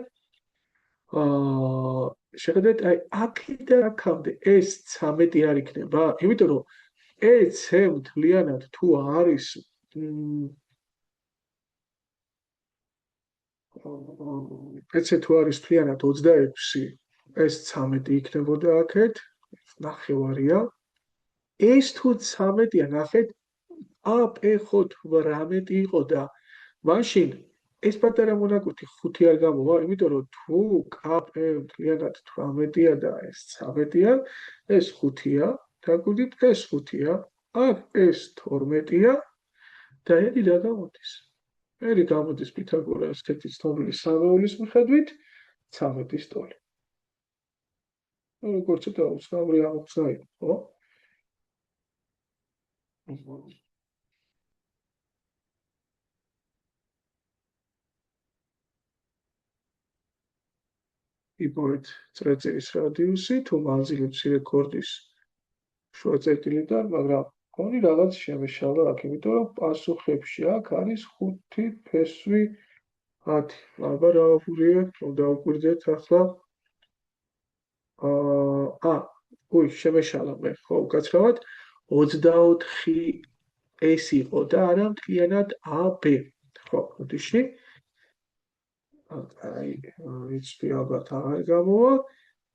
შეხედეთ, აი აქედან აქამდე ეს 13 არ იქნება, იმიტომ რომ EC მთლიანად თუ არის EC თუ არის მთლიანად 26, ეს 13 იქნებოდა აქეთ, ნახევარია. ეს თუ 13-ია, ნახეთ, AP ხო 18 იყო და მაშინ ეს პატარა მონაკვეთი 5 არ გამოვა, იმიტომ რომ თუ KP მთლიანად 18-ია და ეს 13-ია, ეს 5-ია, დაგვიდით ეს 5-ია, აქ ეს 12-ია და ერი რა გამოდის? ერი გამოდის პითაგორას თეთის თომლის სამეულის მიხედვით 13-ის ტოლი. როგორც ცოტა უცნაური აღმოჩნდა იყო, ხო? იპოვეთ წრეწირის რადიუსი თუ მანძილი მცირე ქორდის შუა წერტილიდან, მაგრამ გონი რაღაც შემეშალა აქ, იმიტომ რომ პასუხებში აქ არის 5 ფესვი 10. აბა რა ვფურიე, რომ დავუკვირდეთ ახლა. შემეშალა მე, ხო, უკაცრავად 24 ეს იყო და არა მთლიანად AB. ხო, ოდიში. აი, იცი ალბათ აღარ გამოვა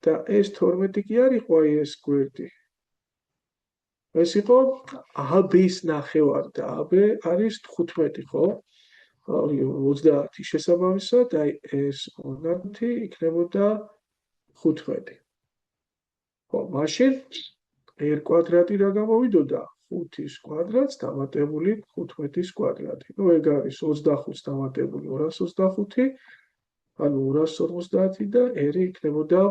და ეს 12 კი არ იყო აი ეს გვერდი. ეს იყო AB-ს ნახევარი და AB არის 15, ხო? 30 შესაბამისად, აი ეს 20 იქნებოდა 15. ხო, მაშინ R კვადრატი რა გამოვიდოდა? 5-ის კვადრატს დამატებული 15-ის კვადრატი. ნუ ეგ არის 25-ს დამატებული 225, ანუ 250 და R იქნებოდა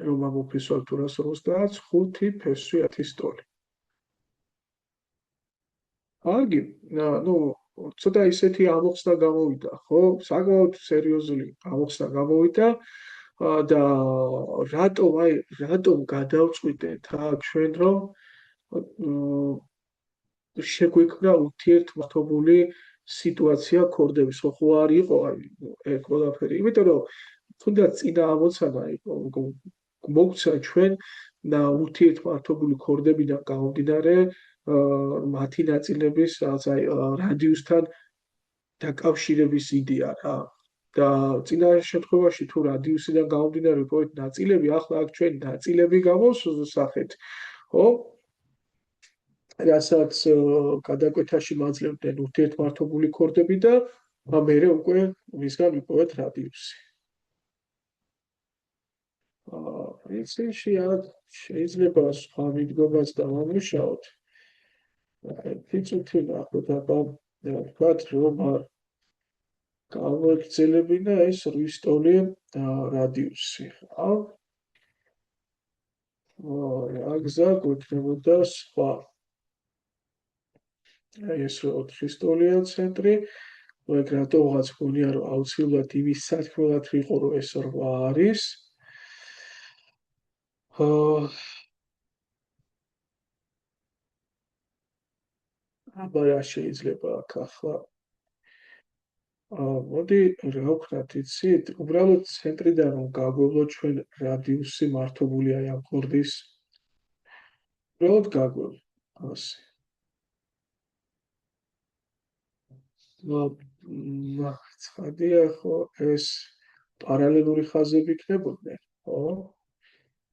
რომ ამოფისვათ 250, 5 ფესვი 10-ის ტოლი. კარგი, ნუ ცოტა ისეთი ამოხსნა გამოვიდა, ხო? საკმაოდ სერიოზული ამოხსნა გამოვიდა და რატომ გადავწყვიტეთ აქ ჩვენ რომ შეგვექმნა ურთიერთმართობული სიტუაცია ქორდების, ხო არ იყო აი ეს ყველაფერი, იმიტომ რომ თუნდაც წინა ამოცანა იყო მოგცა ჩვენ და ურთიერთმართობული ქორდებიდან გამომდინარე მათი ნაწილების აი რადიუსთან დაკავშირების იდეა რა. და წინა შემთხვევაში თუ რადიუსიდან გამომდინარე ვიპოვეთ ნაწილები, ახლა აქ ჩვენ ნაწილები გამოვსახეთ, ხო? რასაც გადაკვეთაში მაძლევდნენ ურთიერთმართობული ქორდები და მერე უკვე მისგან ვიპოვეთ რადიუსი. პრინციპში შეიძლება სხვა მიდგომას დავამუშავოთ. ფიცუთი ნახოთ, აბა ვთქვათ რომ გავაგრძელებინა ეს რვის ტოლი რადიუსი. რა გზა გვექნებოდა სხვა. აი ეს 4 სტოლია ცენტრი, ეგ რატოღაც გონია რომ აუცილებლად იმის სათქმელად ვიყო რომ ეს 8 არის. აბა რა შეიძლება აქ ახლა მოდი რა ვქნათ იცით უბრალოდ ცენტრიდან რომ გაგვევლო ჩვენ რადიუსი მართობული აი ამ ხორდის უბრალოდ გაგვევლო ასე ცხადია ხო ეს პარალელური ხაზები იქნებოდნენ ხო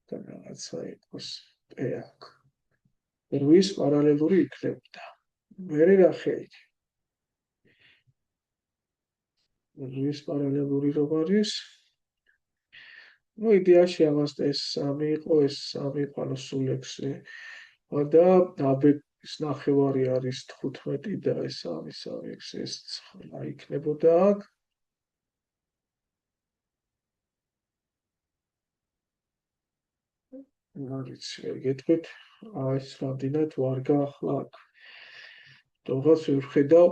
და რაღაცა იყოს აქ რვის პარალელური იქნებოდა მე რა ხეით რვის პარალელური რომ არის ну იდეაში ამას ეს 3 იყო ეს 3 იყო ანუ სულ 6 და აბექის ნახევარი არის 15 და ეს 3 ეს 9 იქნებოდა აქ არის გეტყვით ეს რამდენად ვარ გაახლა აქ თორღაც ვერ ხედავ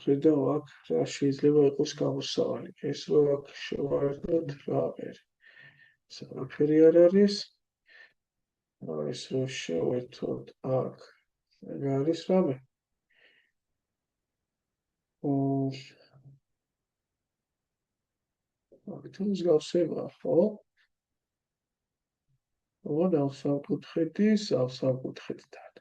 ხედავ აქ რა შეიძლება იყოს გამოსავალი ეს რომ აქ შევაერთოთ რა ვერ საფერი არ არის ეს რომ შევერთოთ აქ რა არის რამე აქ მსგავსება ხო და სამკუთხედის სამკუთხედთან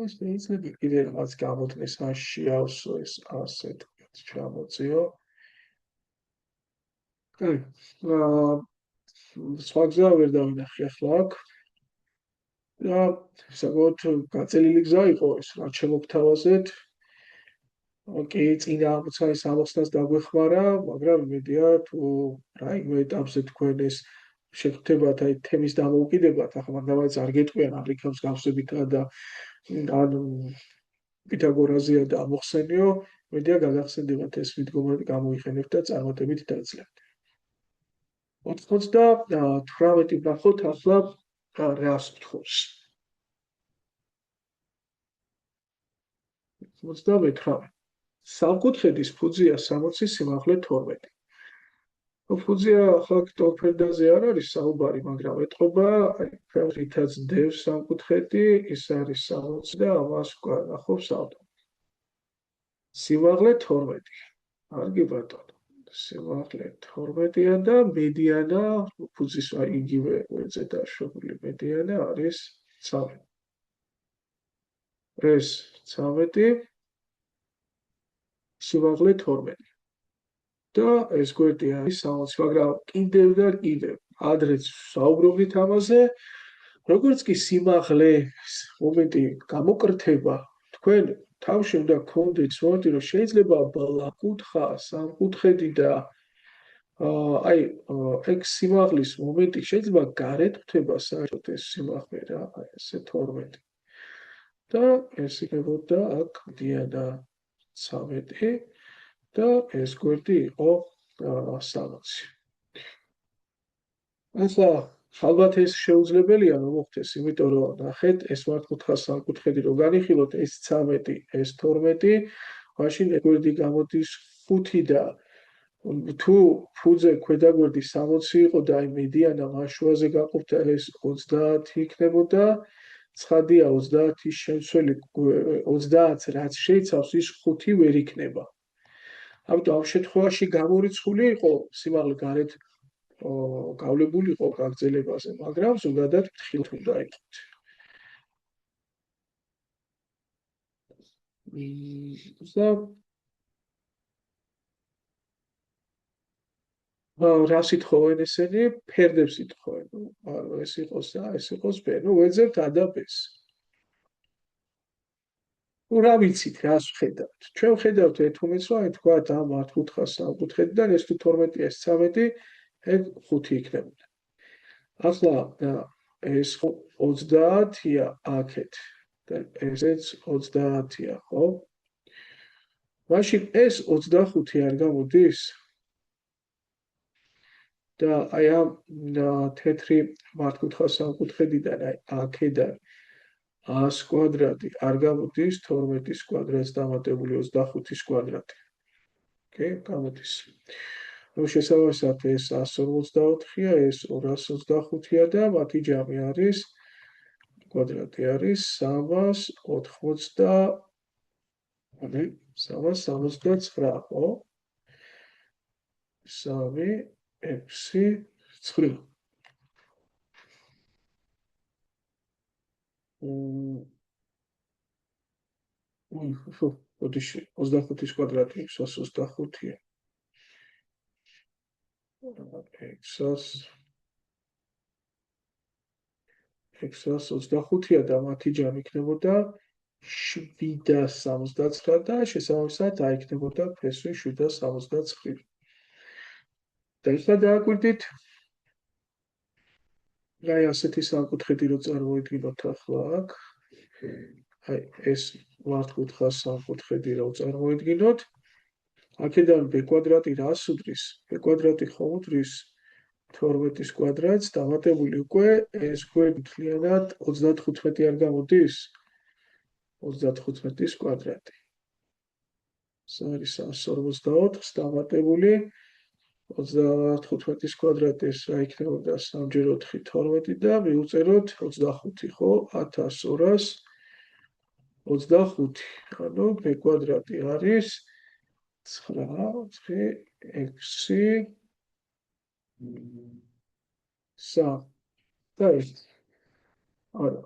ეს შეიძლება კიდე რაღაც გამოდნეს ან შეავსო ეს ასე თქვით ჩამოწიო სხვა გზა ვერ დავინახე ახლა აქ და საკუთარ გაწელილი გზა იყო ეს რა შემოგთავაზეთ კი წინა ამოცანის ამოხსნას დაგვეხმარა მაგრამ იმედია თუ რაიმე ეტაპზე თქვენ ეს შეგხვდებათ აი თემის დამოუკიდებლად ახლა მანდ არ გეტყვიან ამრიქავს გავსებითა და ან პითაგორაზეა და ამოხსენიო მედია გადახსენდებათ ეს მიდგომები გამოიყენებთ და წარმატებით დაძლებთ 98 ვნახოთ ახლა რას გთხოვს 98 სამკუთხედის ფუძეა 60 სიმაღლე 12 ფუძეა ახლა ტოლფერდაზე არ არის საუბარი მაგრამ ეთყობა აი რითაც დევს სამკუთხედი ის არის 60 და ამას გვანახობს ავტო სიმაღლე 12 კარგი ბატონო სიმაღლე 12-ია და მედიანა ფუძის აი იგივე გვერდზე დაშვებული მედიანა არის 13 ეს 13 სიმაღლე 12 და ეს გვერდი არის 60 მაგრამ კიდევ და კიდევ ადრეც საუბრობდით ამაზე როგორც კი სიმაღლე მომენტი გამოკრთება თქვენ თავში უნდა გქონდეთ მომენტი რომ შეიძლება ბალაკუთხა სამკუთხედი და აი ეგ სიმაღლის მომენტი შეიძლება გარეთ ხდება საერთოდ ეს სიმაღლე რა აი ესე 12 და ეს იქნებოდა აქ დიანა 13 და ეს გვერდი იყო 60. ახლა ალბათ ეს შეუძლებელია რომ მოხდეს, იმიტომ რომ ნახეთ, ეს მართკუთხა სამკუთხედი რომ განიხილოთ, ეს 13, ეს 12, მაშინ გვერდი გამოდის 5 და თუ ფუძე ქვედაგვერდი 60 იყო და აი მედიანა მაშუაზე გაყოფდა ეს 30 იქნებოდა ცხადია 30-ის შემცველი 30-ს რაც შეიცავს ის 5 ვერ იქნება. ამიტომ ამ შემთხვევაში გამორიცხული იყო სიმაღლე გარეთ გავლებული იყო გაგრძელებაზე, მაგრამ ზოგადად ფრთხილ უნდა იყოთ. რა სიტყვენ ესენი ფერდებს იტყვენ. ანუ ეს იყოს და ეს იყოს ბ. ნუ ვეძებთ ა და ბ-ს. ნუ რა ვიცით, რას ვხედავთ? ჩვენ ვხედავთ ერთ მომენტს, რომ აი თქვა ამ მართკუთხა სამკუთხედიდან ეს თუ 12 ეს 13 ეგ 5 იქნებოდა. ახლა ეს 30-ია აქეთ და ესეც 30-ია, ხო? მაშინ ეს 25 არ გამოდის? და აი ამ თეთრი მართკუთხა სამკუთხედიდან, აი აქედან 100-ს კვადრატი არ გამოდის 12-ის კვადრატს დამატებული 25-ის კვადრატი. ოკეი, გამოდის. ნუ შესაბამისად ეს 154-ია, ეს 225-ია და მათი ჯამი არის კვადრატი არის 369, ხო? 3, 6, 9. ოდიში 25-ის კვადრატი 625-ია. 625-ია და მათი ჯამი იქნებოდა 769 და შესაბამისად აიქნებოდა ფესვი 769. და ეხლა დააკვირდით აი ასეთი სამკუთხედი რო წარმოიდგინოთ ახლა აქ. აი ეს მართკუთხა სამკუთხედი რო წარმოიდგინოთ, აქედან b კვადრატი რას უდრის? b კვადრატი ხომ უდრის 12-ის კვადრატს დამატებული უკვე ეს გვერდი მთლიანად 35 არ გამოდის? 35-ის კვადრატი. ეს არის 154-ს დამატებული 35-ის კვადრატი, ეს რა იქნებოდა 3 4 12 და მივუწეროთ 25, ხო? 1225. ანუ b კვადრატი არის 9, 6, 3 და ეს არა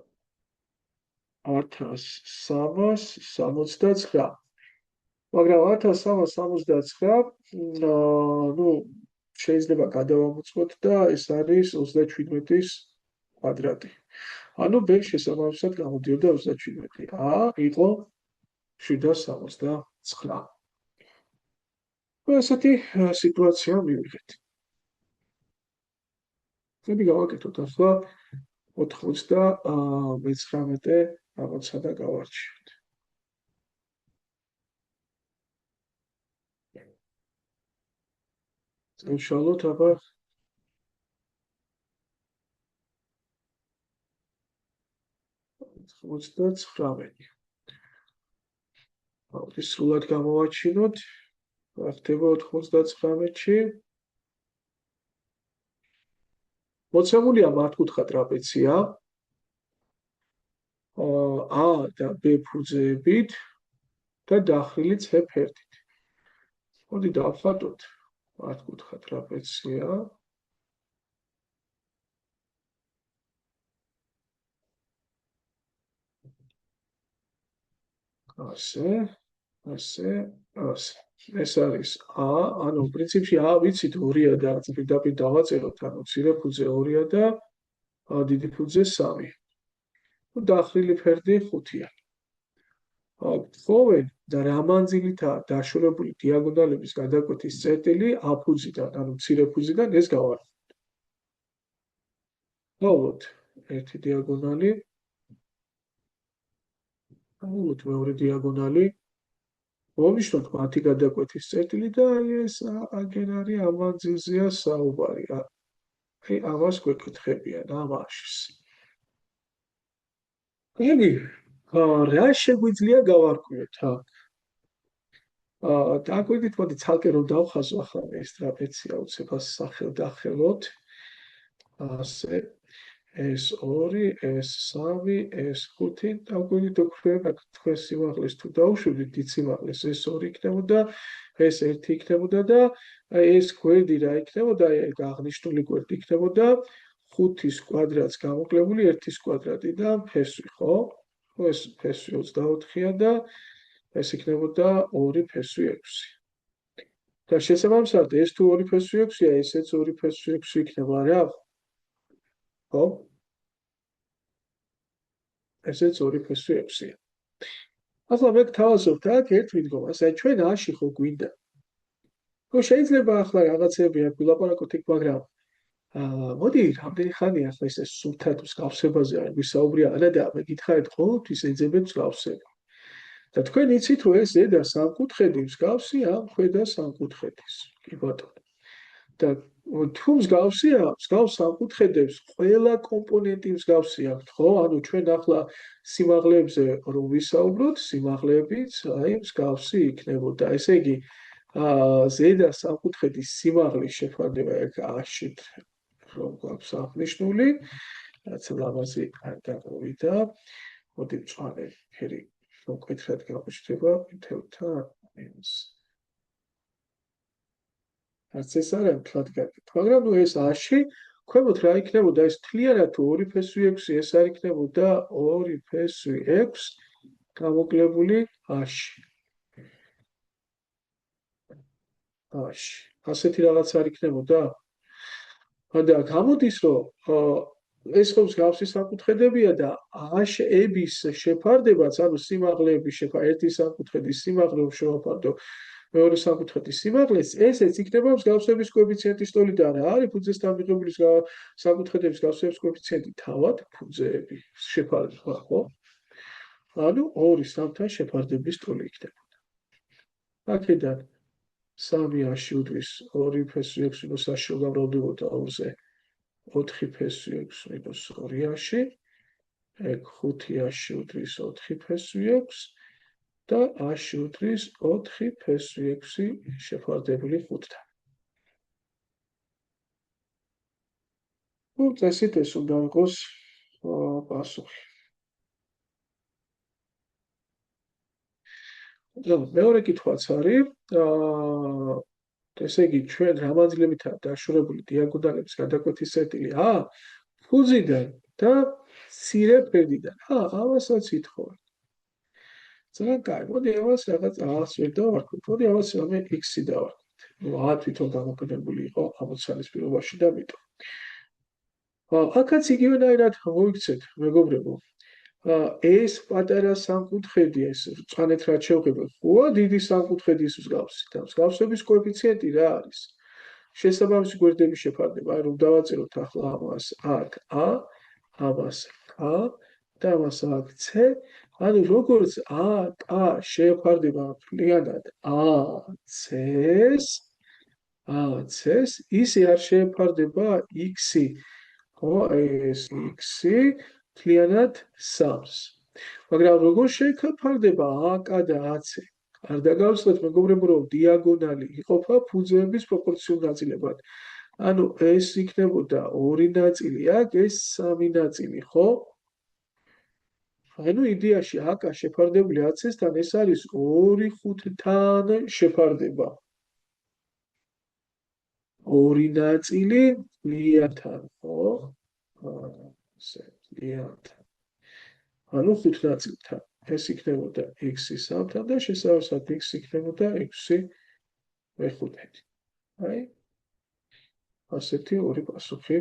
1369. მაგრამ 1369, ნუ შეიძლება გადავამოწმოთ და ეს არის 37-ის კვადრატი. ანუ b შესაბამისად გამოდიოდა 37. იყო 769. ესეთი სიტუაცია მივიღეთ. წები გავაკეთოთ ახლა 99 რაღაცა და გავარჩიოთ. წავშალოთ აბა 99. ის სრულად გამოვაჩინოთ. რა ხდება 99-ში? მოცემულია მართკუთხა ტრაპეცია A და B ფუძეებით და დახრილი C ფერდით. მოდი დავხატოთ მართკუთხა ტრაპეცია. ასე. ეს არის A, ანუ პრინციპში A ვიცით 2-ია და პირდაპირ დავაწეროთ, ანუ მცირე ფუძე 2-ია და დიდი ფუძე 3. დახრილი ფერდი 5-ია. ხოვენ და რა მანძილითაა დაშორებული დიაგონალების გადაკვეთის წერტილი A ფუძიდან, ანუ მცირე ფუძიდან ეს გავარდნით. მოვოთ ერთი დიაგონალი. მოვოთ მეორე დიაგონალი. მოვნიშნოთ მათი გადაკვეთის წერტილი და ეს აგერ არის ამ მანძილზეა საუბარი. აი ამას გვეკითხებიან ამაშს. იგი რა შეგვიძლია გავარკვიოთ აქ? დააკვირდით, მოდი ცალკე რომ დავხაზო ახლა ეს ტრაპეცია უცებას სახელდახელოთ. ასე S2, S3, S5 დაგვიდით ოქროება თქვენ სიმაღლეს თუ დაუშვებით დიდ სიმაღლეს S2 იქნებოდა, S1 იქნებოდა და ეს გვერდი რა იქნებოდა, აი აღნიშნული გვერდი იქნებოდა 5-ის კვადრატს გამოკლებული 1-ის კვადრატი და ფესვი, ხო? ეს ფესვი 24-ია და ეს იქნებოდა 2 ფესვი 6. და შესაბამისად ეს თუ 2 ფესვი 6-ია, ესეც 2 ფესვი 6 იქნება რა? ხო? ესეც 2 ფესვი 6-ია. ახლა მე გთავაზობთ აქ ერთ მიდგომას, აი ჩვენ A-ში ხო გვინდა. ხო შეიძლება ახლა რაღაცები აქ ვილაპარაკოთ იქ, მაგრამ მოდი რამდენი ხანია ახლა ეს სულთან მსგავსებაზე არ ვისაუბრია არა და მეკითხარით ყოველთვის ეძებენ მსგავსება. და თქვენ იცით რომ ეს ზედა სამკუთხედი მსგავსი ამ ქვედა სამკუთხედის. კი ბატონო. და თუ მსგავსია, მსგავს სამკუთხედებს ყველა კომპონენტი მსგავსი აქვთ, ხო? ანუ ჩვენ ახლა სიმაღლეებზე რომ ვისაუბროთ, სიმაღლეებიც აი მსგავსი იქნებოდა. ესე იგი, ზედა სამკუთხედის სიმაღლის შეფარდება ეგ აშით რომ გვაქვს აღნიშნული, რაც ლამაზი არ დაგოვიდა. მოდი მწვანე ფერი მკვეთრად გამოჩნდება თელთან მინუს. არც ეს არ არის თლად გაკეთდა, მაგრამ ნუ ეს აში ქვემოთ რა იქნებოდა ეს თლიანად 2 ფ/6 ეს არ იქნებოდა 2 ფ/6 გამოკლებული აში. ასეთი რაღაც არ იქნებოდა? და გამოდის რომ ეს ხო მსგავსი საკუთხედებია და აშ-ების შეფარდებაც, ანუ სიმაღლეების შეფარდება, ერთი საკუთხედის სიმაღლე რომ შევაფარდო მეორე საკუთხედის სიმაღლეს, ესეც იქნება მსგავსების კოეფიციენტის ტოლი და რა არის ფუძესთან მიღებული საკუთხედების მსგავსების კოეფიციენტი თავად ფუძეები შეფარდება, ხო? ანუ 2-3-თან შეფარდების ტოლი იქნება. აქედან 3 აში უდრის 2 ფ/6 მინუს აში გამრავლდებოდა 2-ზე 4 ფ/6 მინუს 2 აში, ეგ 5 აში უდრის 4 ფ/6 და აში უდრის 4 ფ/6 შეფარდებული 5-თან. ნუ წესით ეს უნდა იყოს პასუხი. მეორე კითხვაც არის, ესე იგი ჩვენ რამანძილებითა დაშორებული დიაგონალების გადაკვეთის წერტილი ფუძიდან და მცირე ფერდიდან. ამასაც ითხოვენ. ძალიან კარგი. მოდი ამას რაღაც ვერ დავარქვით. მოდი ამას რამე x-ი დავარქვით. ნუ თვითონ გამოყენებული იყო ამოცანის პირობაში და მიტომ. აქაც იგივენაირად მოიქცეთ, მეგობრებო. ეს პატარა სამკუთხედი ეს წანეთ რა შევღებო ხო დიდი სამკუთხედის მსგავსი და მსგავსების კოეფიციენტი რა არის შესაბამისი გვერდების შეფარდება აი რომ დავაწეროთ ახლა ამას აქ ამას და ამას აქ c ანუ როგორც შეფარდება მთლიანად c-ს ისე არ შეფარდება x-ი ხო ეს x-ი მთლიანად 3-ს. მაგრამ როგორ შეფარდება AK და AC? არ დაგავიწყდეთ მეგობრებო, რომ დიაგონალი იყოფა ფუძეების პროპორციულ ნაწილებად. ანუ ეს იქნებოდა 2 ნაწილი, აქ ეს 3 ნაწილი, ხო? ანუ იდეაში AK შეფარდებული AC-სთან ეს არის 2/5-თან შეფარდება. 2 ნაწილი ლიათან, ხო? ანუ 5 ნაწილთან. ეს იქნებოდა x-ი 3-თან და შესაბამისად x იქნებოდა 6/5. აი ასეთი ორი პასუხი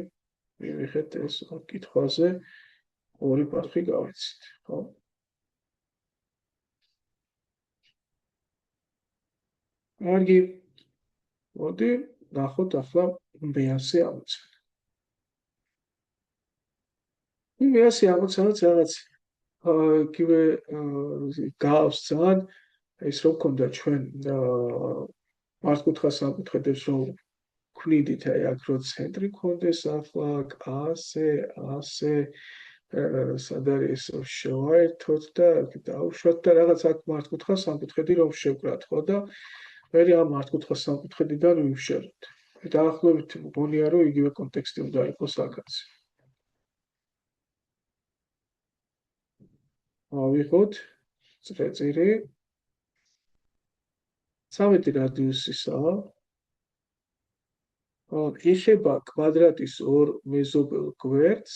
მივიღეთ ეს კითხვაზე ორი პასუხი გავიცით, ხო? კარგი. მოდი ნახოთ ახლა მეასე ამოცანა. მეასე ამოცანაც რაღაც იგივე გავს ძალიან ეს რო გქონდა ჩვენ მართკუთხა სამკუთხედებს რო ქმნიდით აი აქ რო ცენტრი გქონდეს ახლა ასე სად არის შევაერთოთ და დავუშვათ და რაღაც აქ მართკუთხა სამკუთხედი რომ შევკრათ ხო და მე ამ მართკუთხა სამკუთხედიდან ვიმშეროთ. დაახლოებით მგონია რომ იგივე კონტექსტი უნდა იყოს აქაც. ავიღოთ წრეწირი 13 რადიუსისაა. ეხება კვადრატის ორ მეზობელ გვერდს.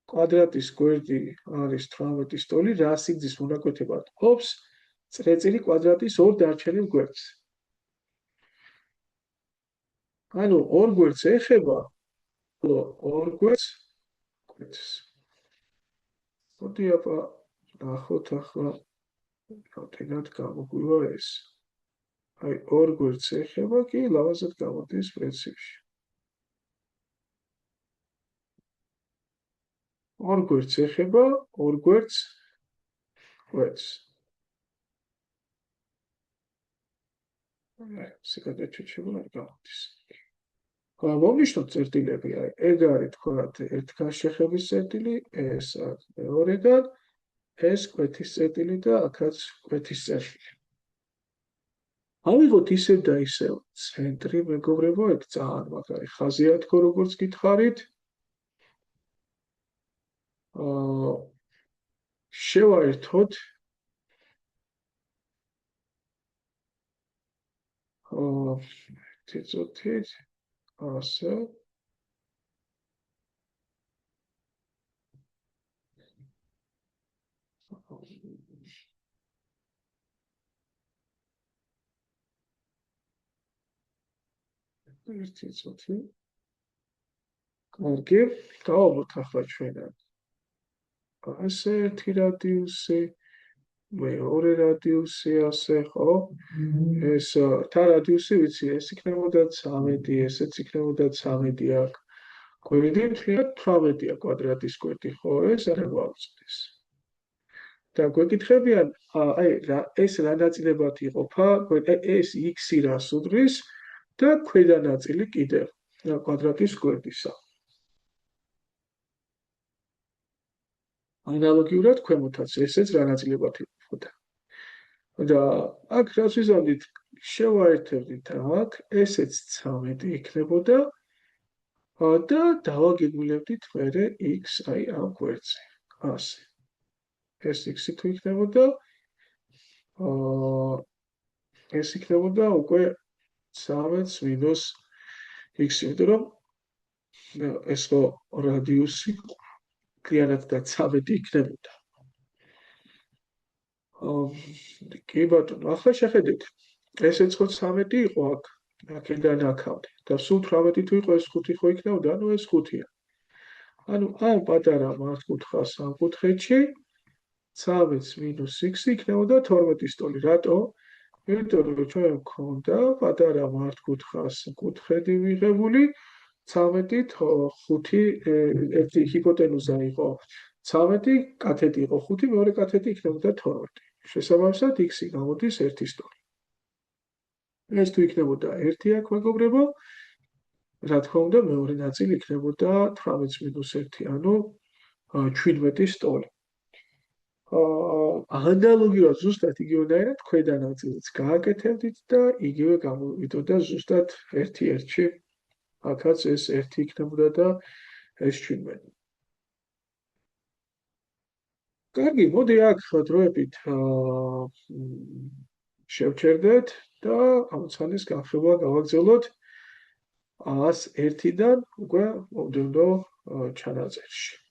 კვადრატის გვერდი არის 18-ის ტოლი, რა სიგრძის მონაკვეთებად ყოფს წრეწირი კვადრატის ორ დარჩენილ გვერდს. ანუ ორ გვერდს ეხება, ორ გვერდს მოდი აბა ნახოთ ახლა რამდენად გამოგვივა ეს. აი ორ გვერდს ეხება კი ლავაზად გამოდის პრინციპში. ორ გვერდს ეხება ორ გვერდს კვეთს. სიგადაჩეჩებული არ გამოდის. მოვნიშნოთ წერტილები, ეგ არის თქვათ ერთგანშეხების წერტილი, ეს აქ მეორედან, ეს კვეთის წერტილი და აქაც კვეთის წერტილი. ავიღოთ ისევ და ისევ ცენტრი, მეგობრებო, ეგ ძალიან მაგარი ხაზია თქო როგორც გითხარით. შევაერთოთ წიწუთით ასე ერთი წუთი. კარგი, გავაბოთ ახლა ჩვენ ასე ერთი რადიუსი, მეორე რადიუსი ასე, ხო? ეს თა რადიუსი ვიცი, ეს იქნებოდა 13, ესეც იქნებოდა 13 აქ. გვერდი მთლიანად 18-ია კვადრატის გვერდი, ხო? ეს არ გვაუწყდეს. და გვეკითხებიან, ეს რა ნაწილებად იყოფა, ეს x-ი რას უდრის და ქვედა ნაწილი კიდევ კვადრატის გვერდისა. ანალოგიურად ქვემოთაც ესეც რა ნაწილებად იყოფოდა. და აქ რას ვიზამთით, შევაერთებდით აქ, ესეც 13 იქნებოდა და დავაგეგმილებდით მერე x აი ამ გვერდზე. ასე. ეს x-ი თუ იქნებოდა, ეს იქნებოდა უკვე 13 მინუს x, იმიტომ რომ ეს ხო რადიუსი კლიანად და 13 იქნებოდა. კი ბატონო, ახლა შეხედეთ. ესეც ხო 13 იყო აქ, აქედან აქამდე. და სულ 18 თუ იყო ეს 5 ხო იქნებოდა, ანუ ეს 5-ია. ანუ ამ პატარა მართკუთხა სამკუთხედში 13 მინუს x იქნებოდა 12 სტოლი. რატო? იმიტომ რომ ჩვენ გვქონდა პატარა მართკუთხა კუთხედი მიღებული 13-ით 5 ერთი ჰიპოტენუზა იყო 13, კათეტი იყო 5, მეორე კათეტი იქნებოდა 12. შესაბამისად x-ი გამოდის 1 სტოლი. ეს თუ იქნებოდა 1 აქ მეგობრებო, რა თქმა უნდა, მეორე ნაწილი იქნებოდა 18 მინუს 1, ანუ 17 სტოლი. ანალოგიურად ზუსტად იგივენაირად ქვედა ნაწილიც გააკეთებდით და იგივე გამოვიდოდა ზუსტად 1-1-ში. აქაც ეს 1 იქნებოდა და ეს 17. კარგი, მოდი აქ დროებით შევჩერდეთ და ამოცანის განხილვა გავაგრძელოთ 101-დან უკვე მომდევნო ჩანაწერში.